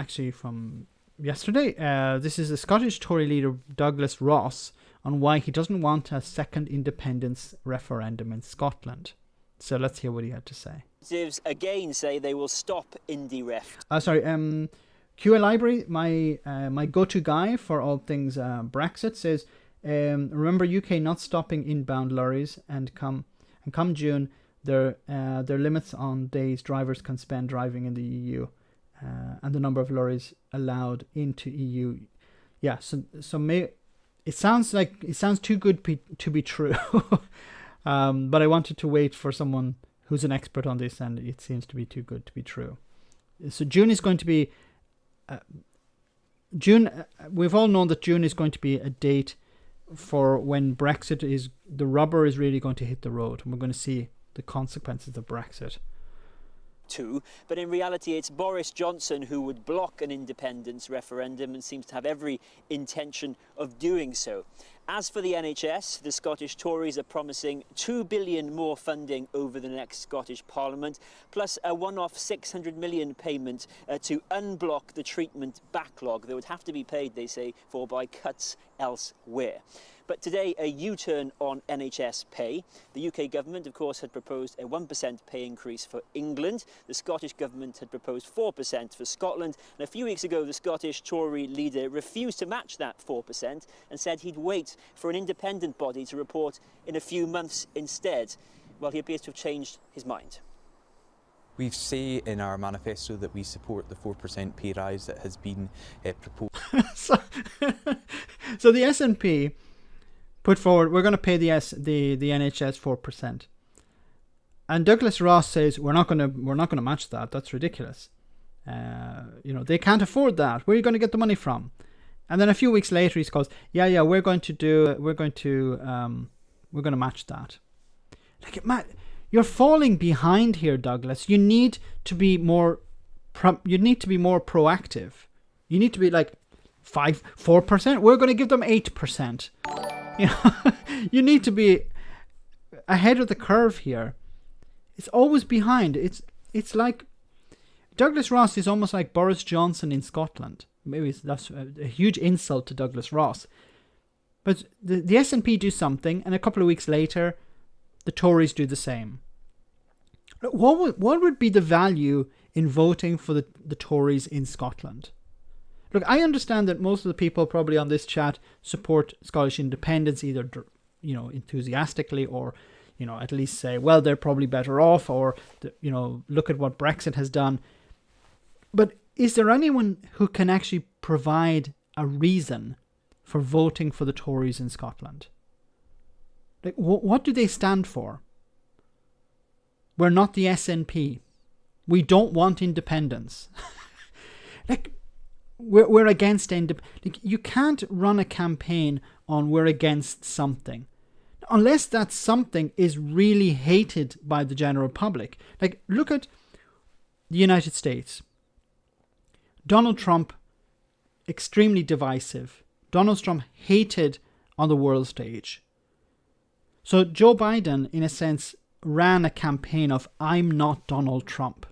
yesterday. This is the Scottish Tory leader Douglas Ross on why he doesn't want a second independence referendum in Scotland. So let's hear what he had to say. Conservatives again say they will stop Indie Ref. QA Library, my go-to guy for all things Brexit, says, remember UK not stopping inbound lorries, and come June, their limits on days drivers can spend driving in the EU, and the number of lorries allowed into EU. Yeah, so it sounds too good to be true. But I wanted to wait for someone who's an expert on this, and it seems to be too good to be true. So June is going to be June. We've all known that June is going to be a date for when the rubber is really going to hit the road, and we're going to see the consequences of Brexit. But in reality it's Boris Johnson who would block an independence referendum and seems to have every intention of doing so. As for the NHS, the Scottish Tories are promising £2 billion more funding over the next Scottish Parliament, plus a one-off £600 million payment to unblock the treatment backlog that would have to be paid, they say, for by cuts elsewhere. But today, a U-turn on NHS pay. The UK government, of course, had proposed a 1% pay increase for England. The Scottish government had proposed 4% for Scotland. And a few weeks ago, the Scottish Tory leader refused to match that 4% and said he'd wait for an independent body to report in a few months instead. Well, he appears to have changed his mind. We say in our manifesto that we support the 4% pay rise that has been proposed. So the SNP put forward, we're going to pay the NHS 4%, and Douglas Ross says we're not going to match that. That's ridiculous. They can't afford that. Where are you going to get the money from? And then a few weeks later, he goes, yeah, we're going to match that. Like, Matt, you're falling behind here, Douglas. You need to be more. You need to be more proactive. You need to be like 4%. We're going to give them 8%. You need to be ahead of the curve here. It's always behind. It's like Douglas Ross is almost like Boris Johnson in Scotland. Maybe that's a huge insult to Douglas Ross. But the SNP do something, and a couple of weeks later, the Tories do the same. What would be the value in voting for the Tories in Scotland? Look, I understand that most of the people probably on this chat support Scottish independence, either enthusiastically or at least say, well, they're probably better off, or look at what Brexit has done. But is there anyone who can actually provide a reason for voting for the Tories in Scotland? Like, what do they stand for? We're not the SNP. We don't want independence. Like, we're against independence. You can't run a campaign on we're against something unless that something is really hated by the general public. Like, look at the United States. Donald Trump, extremely divisive. Donald Trump hated on the world stage. So Joe Biden, in a sense, ran a campaign of I'm not Donald Trump.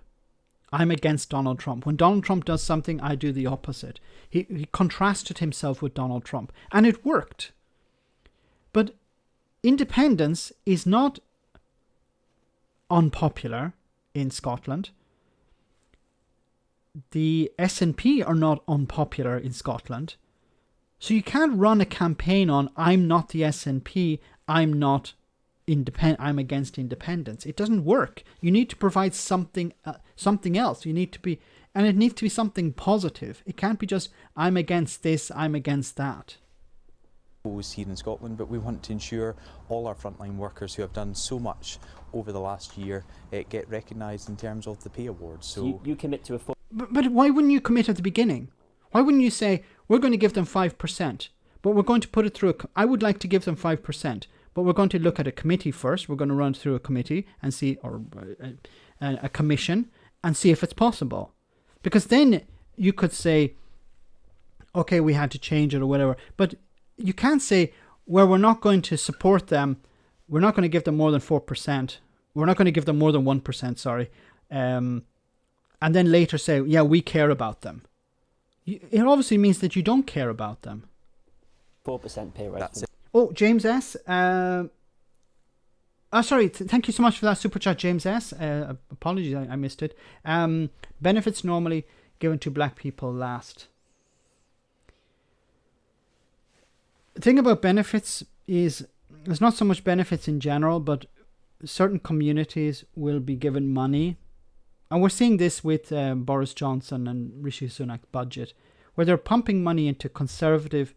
I'm against Donald Trump. When Donald Trump does something, I do the opposite. He contrasted himself with Donald Trump, and it worked. But independence is not unpopular in Scotland. The SNP are not unpopular in Scotland. So you can't run a campaign on I'm not the SNP, I'm not independent, I'm against independence. It doesn't work. You need to provide something else. You need to be, and it needs to be something positive. It can't be just I'm against this, I'm against that. Here in Scotland, but we want to ensure all our frontline workers who have done so much over the last year get recognised in terms of the pay awards. So you commit to a But why wouldn't you commit at the beginning? Why wouldn't you say we're going to give them 5%, but we're going to put it through I would like to give them 5%, but we're going to look at a committee first. We're going to run through a committee and see, or a commission, and see if it's possible. Because then you could say, okay, we had to change it or whatever. But you can't say, well, we're not going to support them. We're not going to give them more than 4%. We're not going to give them more than 1%, sorry. And then later say, yeah, we care about them. It obviously means that you don't care about them. 4% pay rise. That's it. Oh, James S. Sorry, thank you so much for that super chat, James S. Apologies, I missed it. Benefits normally given to black people last. The thing about benefits is there's not so much benefits in general, but certain communities will be given money. And we're seeing this with Boris Johnson and Rishi Sunak's budget, where they're pumping money into conservative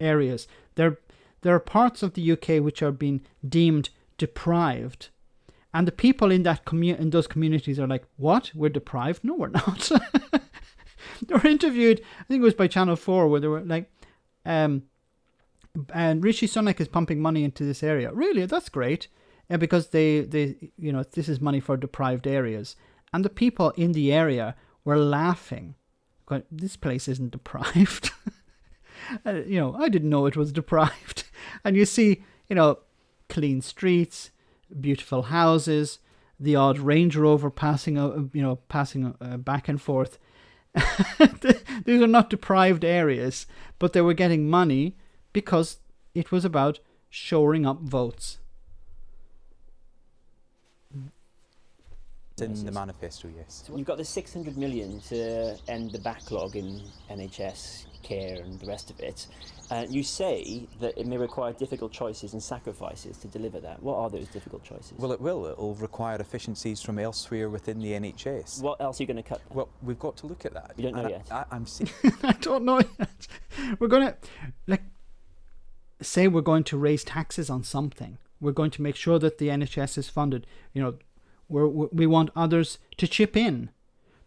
areas. There are parts of the UK which are being deemed deprived. And the people in that in those communities are like, what? We're deprived? No, we're not. They were interviewed, I think it was by Channel 4, where they were like, and Rishi Sunak is pumping money into this area. Really? That's great. Because they this is money for deprived areas. And the people in the area were laughing. Going, this place isn't deprived. I didn't know it was deprived. And you see, clean streets, beautiful houses, the odd Range Rover passing back and forth. These are not deprived areas, but they were getting money because it was about shoring up votes. In the manifesto, yes. So you've got the 600 million to end the backlog in NHS care and the rest of it. You say that it may require difficult choices and sacrifices to deliver that. What are those difficult choices? Well, it will. It'll require efficiencies from elsewhere within the NHS. What else are you going to cut then? Well, we've got to look at that. You don't know yet? I'm saying... I don't know yet. We're going to, say we're going to raise taxes on something. We're going to make sure that the NHS is funded. We want others to chip in.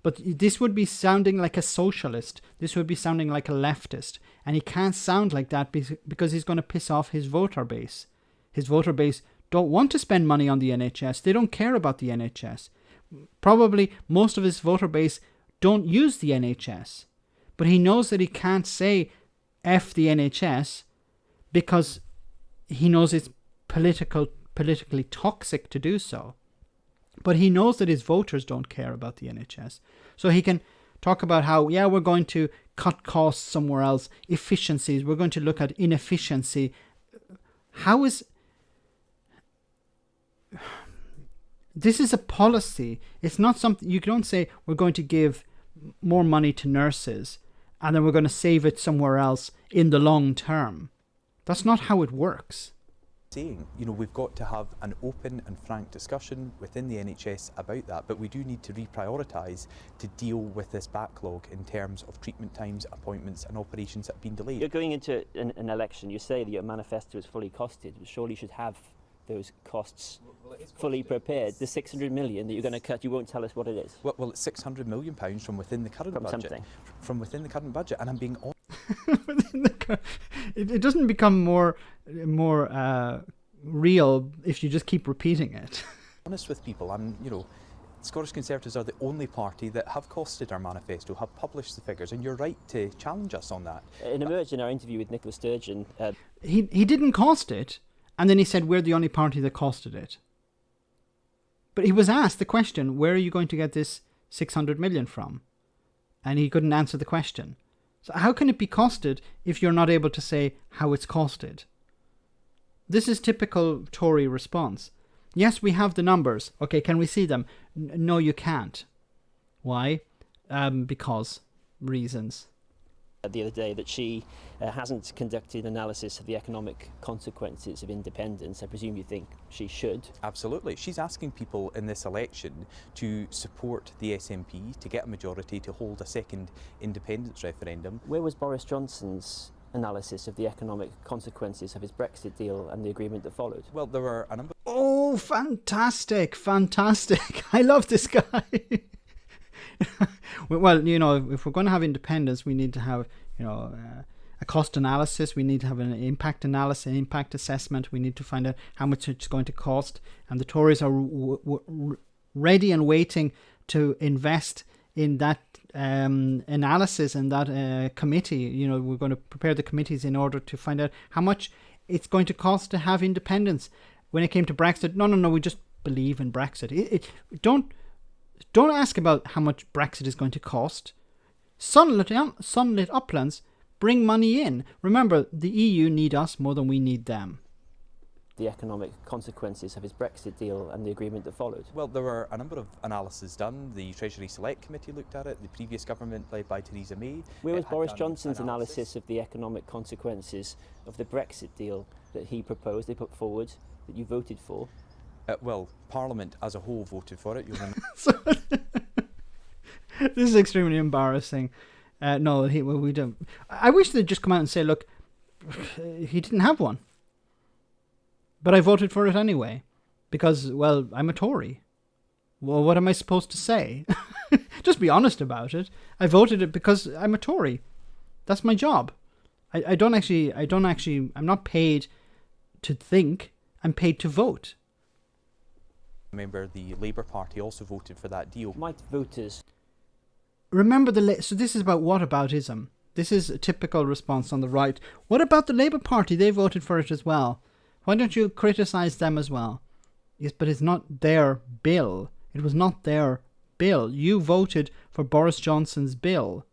But this would be sounding like a socialist. This would be sounding like a leftist. And he can't sound like that because he's going to piss off his voter base. His voter base don't want to spend money on the NHS. They don't care about the NHS. Probably most of his voter base don't use the NHS. But he knows that he can't say F the NHS because he knows it's politically toxic to do so. But he knows that his voters don't care about the NHS. So he can talk about how, we're going to cut costs somewhere else, efficiencies, we're going to look at inefficiency. This is a policy. It's not something, you don't say we're going to give more money to nurses and then we're going to save it somewhere else in the long term. That's not how it works. Saying, we've got to have an open and frank discussion within the NHS about that, but we do need to reprioritise to deal with this backlog in terms of treatment times, appointments and operations that have been delayed. You're going into an election, you say that your manifesto is fully costed, but surely you should have those costs fully prepared. The 600 million that you're going to cut, you won't tell us what it is. Well, it's £600 million from within the current budget. Something. From within the current budget, and I'm being honest. It doesn't become more real if you just keep repeating it. Honest with people, Scottish Conservatives are the only party that have costed our manifesto, have published the figures, and you're right to challenge us on that. It emerged in our interview with Nicola Sturgeon. He didn't cost it, and then he said we're the only party that costed it. But he was asked the question, where are you going to get this 600 million from? And he couldn't answer the question. So how can it be costed if you're not able to say how it's costed? This is typical Tory response. Yes, we have the numbers. Okay, can we see them? No, you can't. Why? Because reasons. The other day that she hasn't conducted analysis of the economic consequences of independence. I presume you think she should. Absolutely. She's asking people in this election to support the SNP, to get a majority, to hold a second independence referendum. Where was Boris Johnson's analysis of the economic consequences of his Brexit deal and the agreement that followed? Well, there were a number... Oh, fantastic. I love this guy. Well, if we're going to have independence, we need to have, a cost analysis. We need to have an impact analysis, an impact assessment. We need to find out how much it's going to cost. And the Tories are ready and waiting to invest in that analysis and that committee. We're going to prepare the committees in order to find out how much it's going to cost to have independence. When it came to Brexit, no, we just believe in Brexit. Don't ask about how much Brexit is going to cost. Sunlit uplands bring money in. Remember, the EU need us more than we need them. The economic consequences of his Brexit deal and the agreement that followed? Well, there were a number of analyses done. The Treasury Select Committee looked at it. The previous government, led by Theresa May... Where was Boris Johnson's analysis of the economic consequences of the Brexit deal that he proposed, they put forward, that you voted for? Well, Parliament as a whole voted for it. This is extremely embarrassing. No, we don't. I wish they'd just come out and say, look, he didn't have one. But I voted for it anyway. Because, well, I'm a Tory. Well, what am I supposed to say? Just be honest about it. I voted it because I'm a Tory. That's my job. I'm not paid to think. I'm paid to vote. Remember, the Labour Party also voted for that deal. Might voters... Remember so this is about whataboutism. This is a typical response on the right. What about the Labour Party? They voted for it as well. Why don't you criticise them as well? Yes, but it's not their bill. It was not their bill. You voted for Boris Johnson's bill.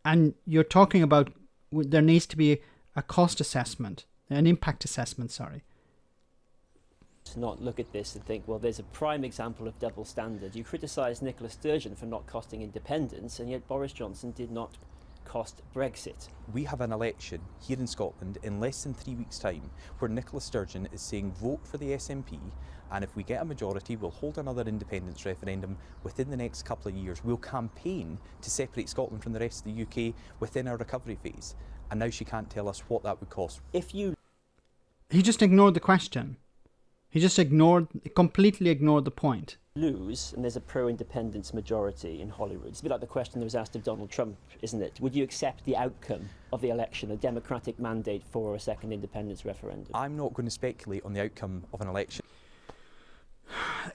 And you're talking about there needs to be a cost assessment, an impact assessment, sorry. To not look at this and think, well, there's a prime example of double standard. You criticise Nicola Sturgeon for not costing independence, and yet Boris Johnson did not cost Brexit. We have an election here in Scotland in less than 3 weeks' time where Nicola Sturgeon is saying vote for the SNP, and if we get a majority we'll hold another independence referendum within the next couple of years. We'll campaign to separate Scotland from the rest of the UK within our recovery phase, and now she can't tell us what that would cost. He just ignored the question. He just completely ignored the point. Lose, and there's a pro-independence majority in Holyrood. It's a bit like the question that was asked of Donald Trump, isn't it? Would you accept the outcome of the election, a democratic mandate for a second independence referendum? I'm not going to speculate on the outcome of an election.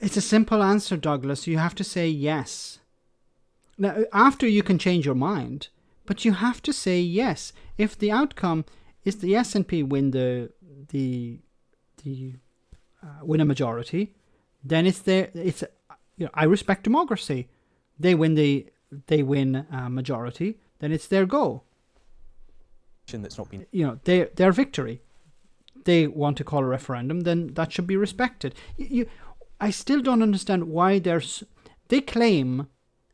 It's a simple answer, Douglas. You have to say yes. Now, after you can change your mind, but you have to say yes. If the outcome is the SNP win win a majority, then I respect democracy. They win a majority, then it's their go. That's not been, their victory. They want to call a referendum, then that should be respected. I still don't understand why they claim,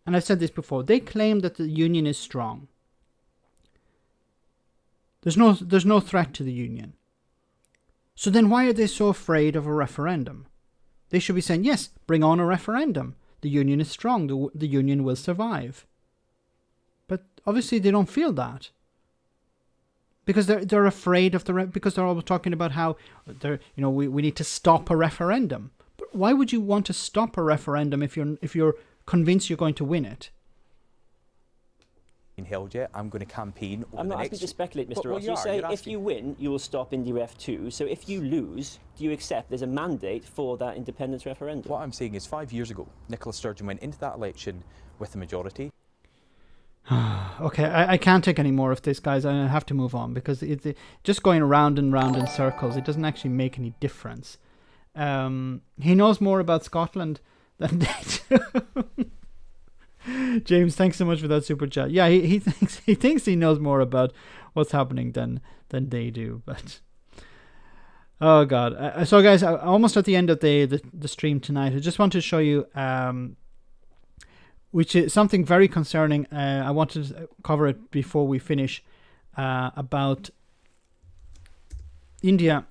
and I've said this before, they claim that the union is strong. There's no threat to the union. So then why are they so afraid of a referendum? They should be saying, yes, bring on a referendum. The union is strong. The union will survive. But obviously they don't feel that. Because they're afraid of because they're always talking about how we need to stop a referendum. But why would you want to stop a referendum if you're convinced you're going to win it? Held yet. I'm going to campaign over I'm not the asking next... you to speculate, Mr. Well, Ross. You say if you win, you will stop IndyRef 2. So if you lose, do you accept there's a mandate for that independence referendum? What I'm saying is 5 years ago, Nicola Sturgeon went into that election with a majority. Okay, I can't take any more of this, guys. I have to move on because it's just going round and round in circles. It doesn't actually make any difference. He knows more about Scotland than they do. James, thanks so much for that super chat. Yeah, he thinks he knows more about what's happening than they do. But oh god. So guys, almost at the end of the stream tonight, I just want to show you which is something very concerning. I wanted to cover it before we finish about India.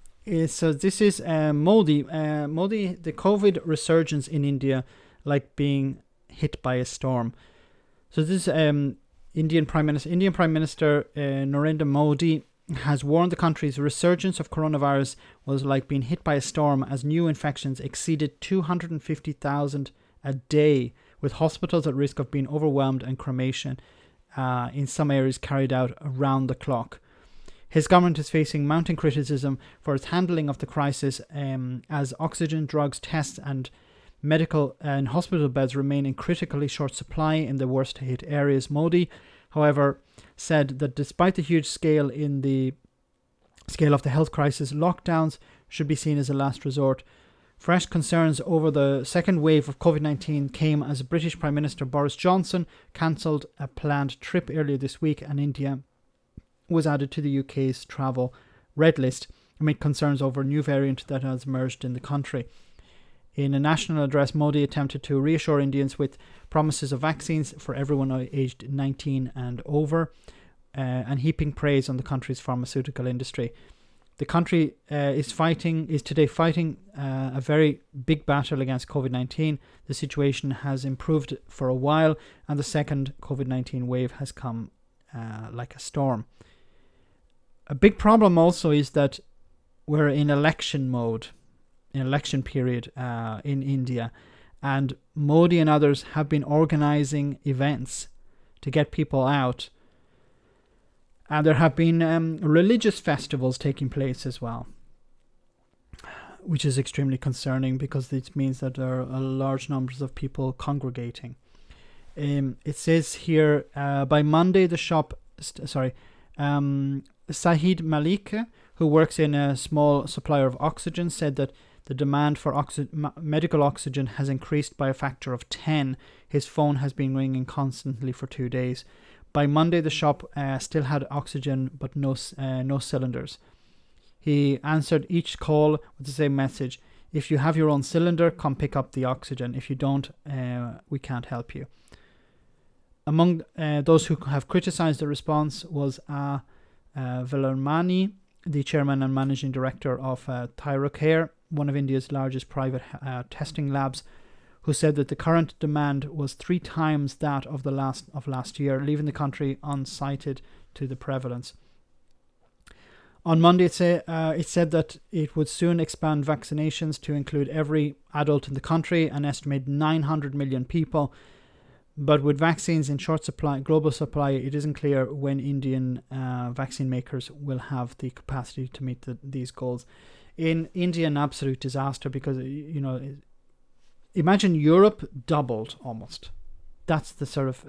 So this is Modi. Modi, the COVID resurgence in India, like being hit by a storm. So this Indian Prime Minister Narendra Modi has warned the country's resurgence of coronavirus was like being hit by a storm as new infections exceeded 250,000 a day, with hospitals at risk of being overwhelmed and cremation in some areas carried out around the clock. His government is facing mounting criticism for its handling of the crisis as oxygen, drugs, tests and medical and hospital beds remain in critically short supply in the worst hit areas. Modi, however, said that despite the huge scale of the health crisis, lockdowns should be seen as a last resort. Fresh concerns over the second wave of COVID-19 came as British Prime Minister Boris Johnson cancelled a planned trip earlier this week, and India was added to the UK's travel red list amid concerns over a new variant that has emerged in the country. In a national address, Modi attempted to reassure Indians with promises of vaccines for everyone aged 19 and over, and heaping praise on the country's pharmaceutical industry. The country is today fighting a very big battle against COVID-19. The situation has improved for a while, and the second COVID-19 wave has come like a storm. A big problem also is that we're in election mode. In election period in India, and Modi and others have been organizing events to get people out, and there have been religious festivals taking place as well, which is extremely concerning because it means that there are large numbers of people congregating. It says here by Monday the shop Sahid Malik, who works in a small supplier of oxygen, said that the demand for medical oxygen has increased by a factor of 10. His phone has been ringing constantly for 2 days. By Monday, the shop still had oxygen, but no cylinders. He answered each call with the same message: if you have your own cylinder, come pick up the oxygen. If you don't, we can't help you. Among those who have criticized the response was Velarmani, the chairman and managing director of Thyrocare, one of India's largest private testing labs, who said that the current demand was 3 times that of last year, leaving the country unsighted to the prevalence. On Monday, it said that it would soon expand vaccinations to include every adult in the country, an estimated 900 million people. But with vaccines in short supply, global supply, it isn't clear when Indian vaccine makers will have the capacity to meet these goals. In India, an absolute disaster, because, imagine Europe doubled almost. That's the sort of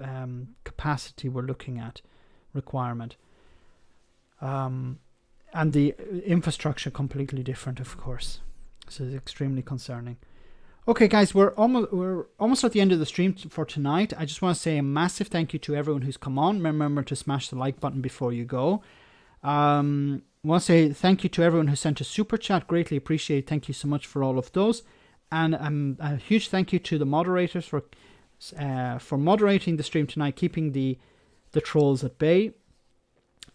capacity we're looking at, requirement. And the infrastructure completely different, of course. So it's extremely concerning. Okay, guys, we're almost at the end of the stream for tonight. I just want to say a massive thank you to everyone who's come on. Remember to smash the like button before you go. I want to say thank you to everyone who sent a super chat. Greatly appreciate. Thank you so much for all of those. And a huge thank you to the moderators for moderating the stream tonight, keeping the trolls at bay.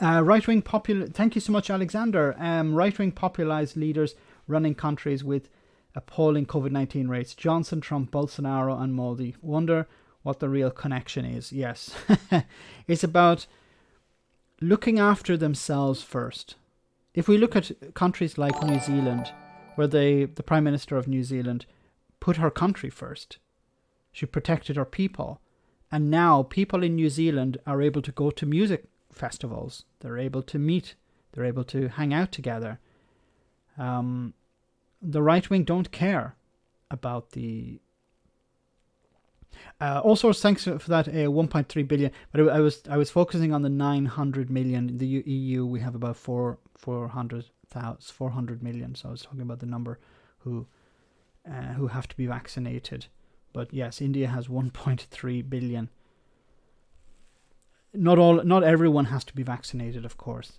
Right-wing thank you so much, Alexander. Right-wing populist leaders running countries with appalling COVID-19 rates: Johnson, Trump, Bolsonaro and Modi. Wonder what the real connection is. Yes. It's about looking after themselves first. If we look at countries like New Zealand, where the Prime Minister of New Zealand put her country first, she protected her people, and now people in New Zealand are able to go to music festivals, they're able to meet, they're able to hang out together. The right wing don't care about the all sorts. Thanks for that 1.3 billion, but I was focusing on the 900 million. In the EU we have about 400 million, so I was talking about the number who have to be vaccinated. But yes, India has 1.3 billion. Not everyone has to be vaccinated, of course,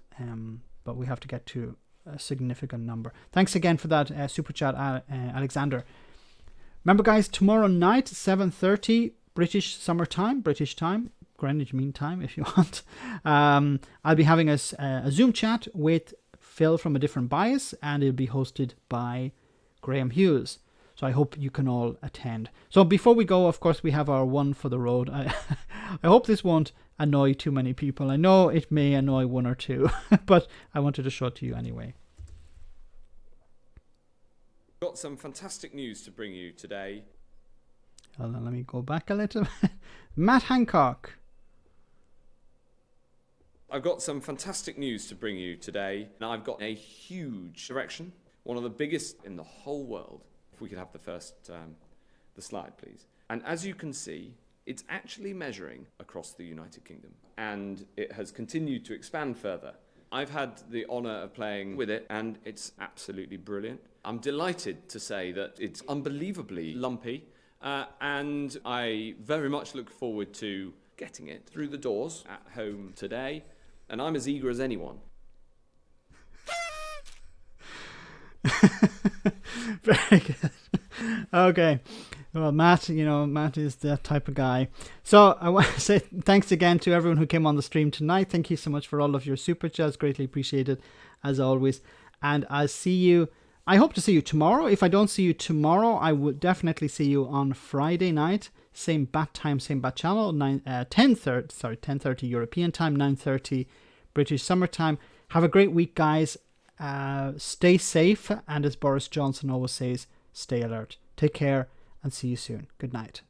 but we have to get to a significant number. Thanks again for that super chat, Alexander. Remember, guys, tomorrow night, 7:30 British time, Greenwich Mean Time, if you want. I'll be having a Zoom chat with Phil from A Different Bias, and it'll be hosted by Graham Hughes. So I hope you can all attend. So before we go, of course, we have our one for the road. I hope this won't annoy too many people. I know it may annoy one or two, but I wanted to show it to you anyway. Got some fantastic news to bring you today. Hold on, let me go back a little. Matt Hancock. I've got some fantastic news to bring you today. Now I've got a huge erection, one of the biggest in the whole world. If we could have the slide, please. And as you can see, it's actually measuring across the United Kingdom, and it has continued to expand further. I've had the honour of playing with it, and it's absolutely brilliant. I'm delighted to say that it's unbelievably lumpy, and I very much look forward to getting it through the doors at home today, and I'm as eager as anyone. Very good. Okay. Well, Matt is that type of guy. So I want to say thanks again to everyone who came on the stream tonight. Thank you so much for all of your super chats. Greatly appreciated, as always. And I hope to see you tomorrow. If I don't see you tomorrow, I would definitely see you on Friday night. Same bat time, same bat channel. 10:30 European time, 9:30 British summertime. Have a great week, guys. Stay safe, and as Boris Johnson always says, stay alert. Take care and see you soon. Good night.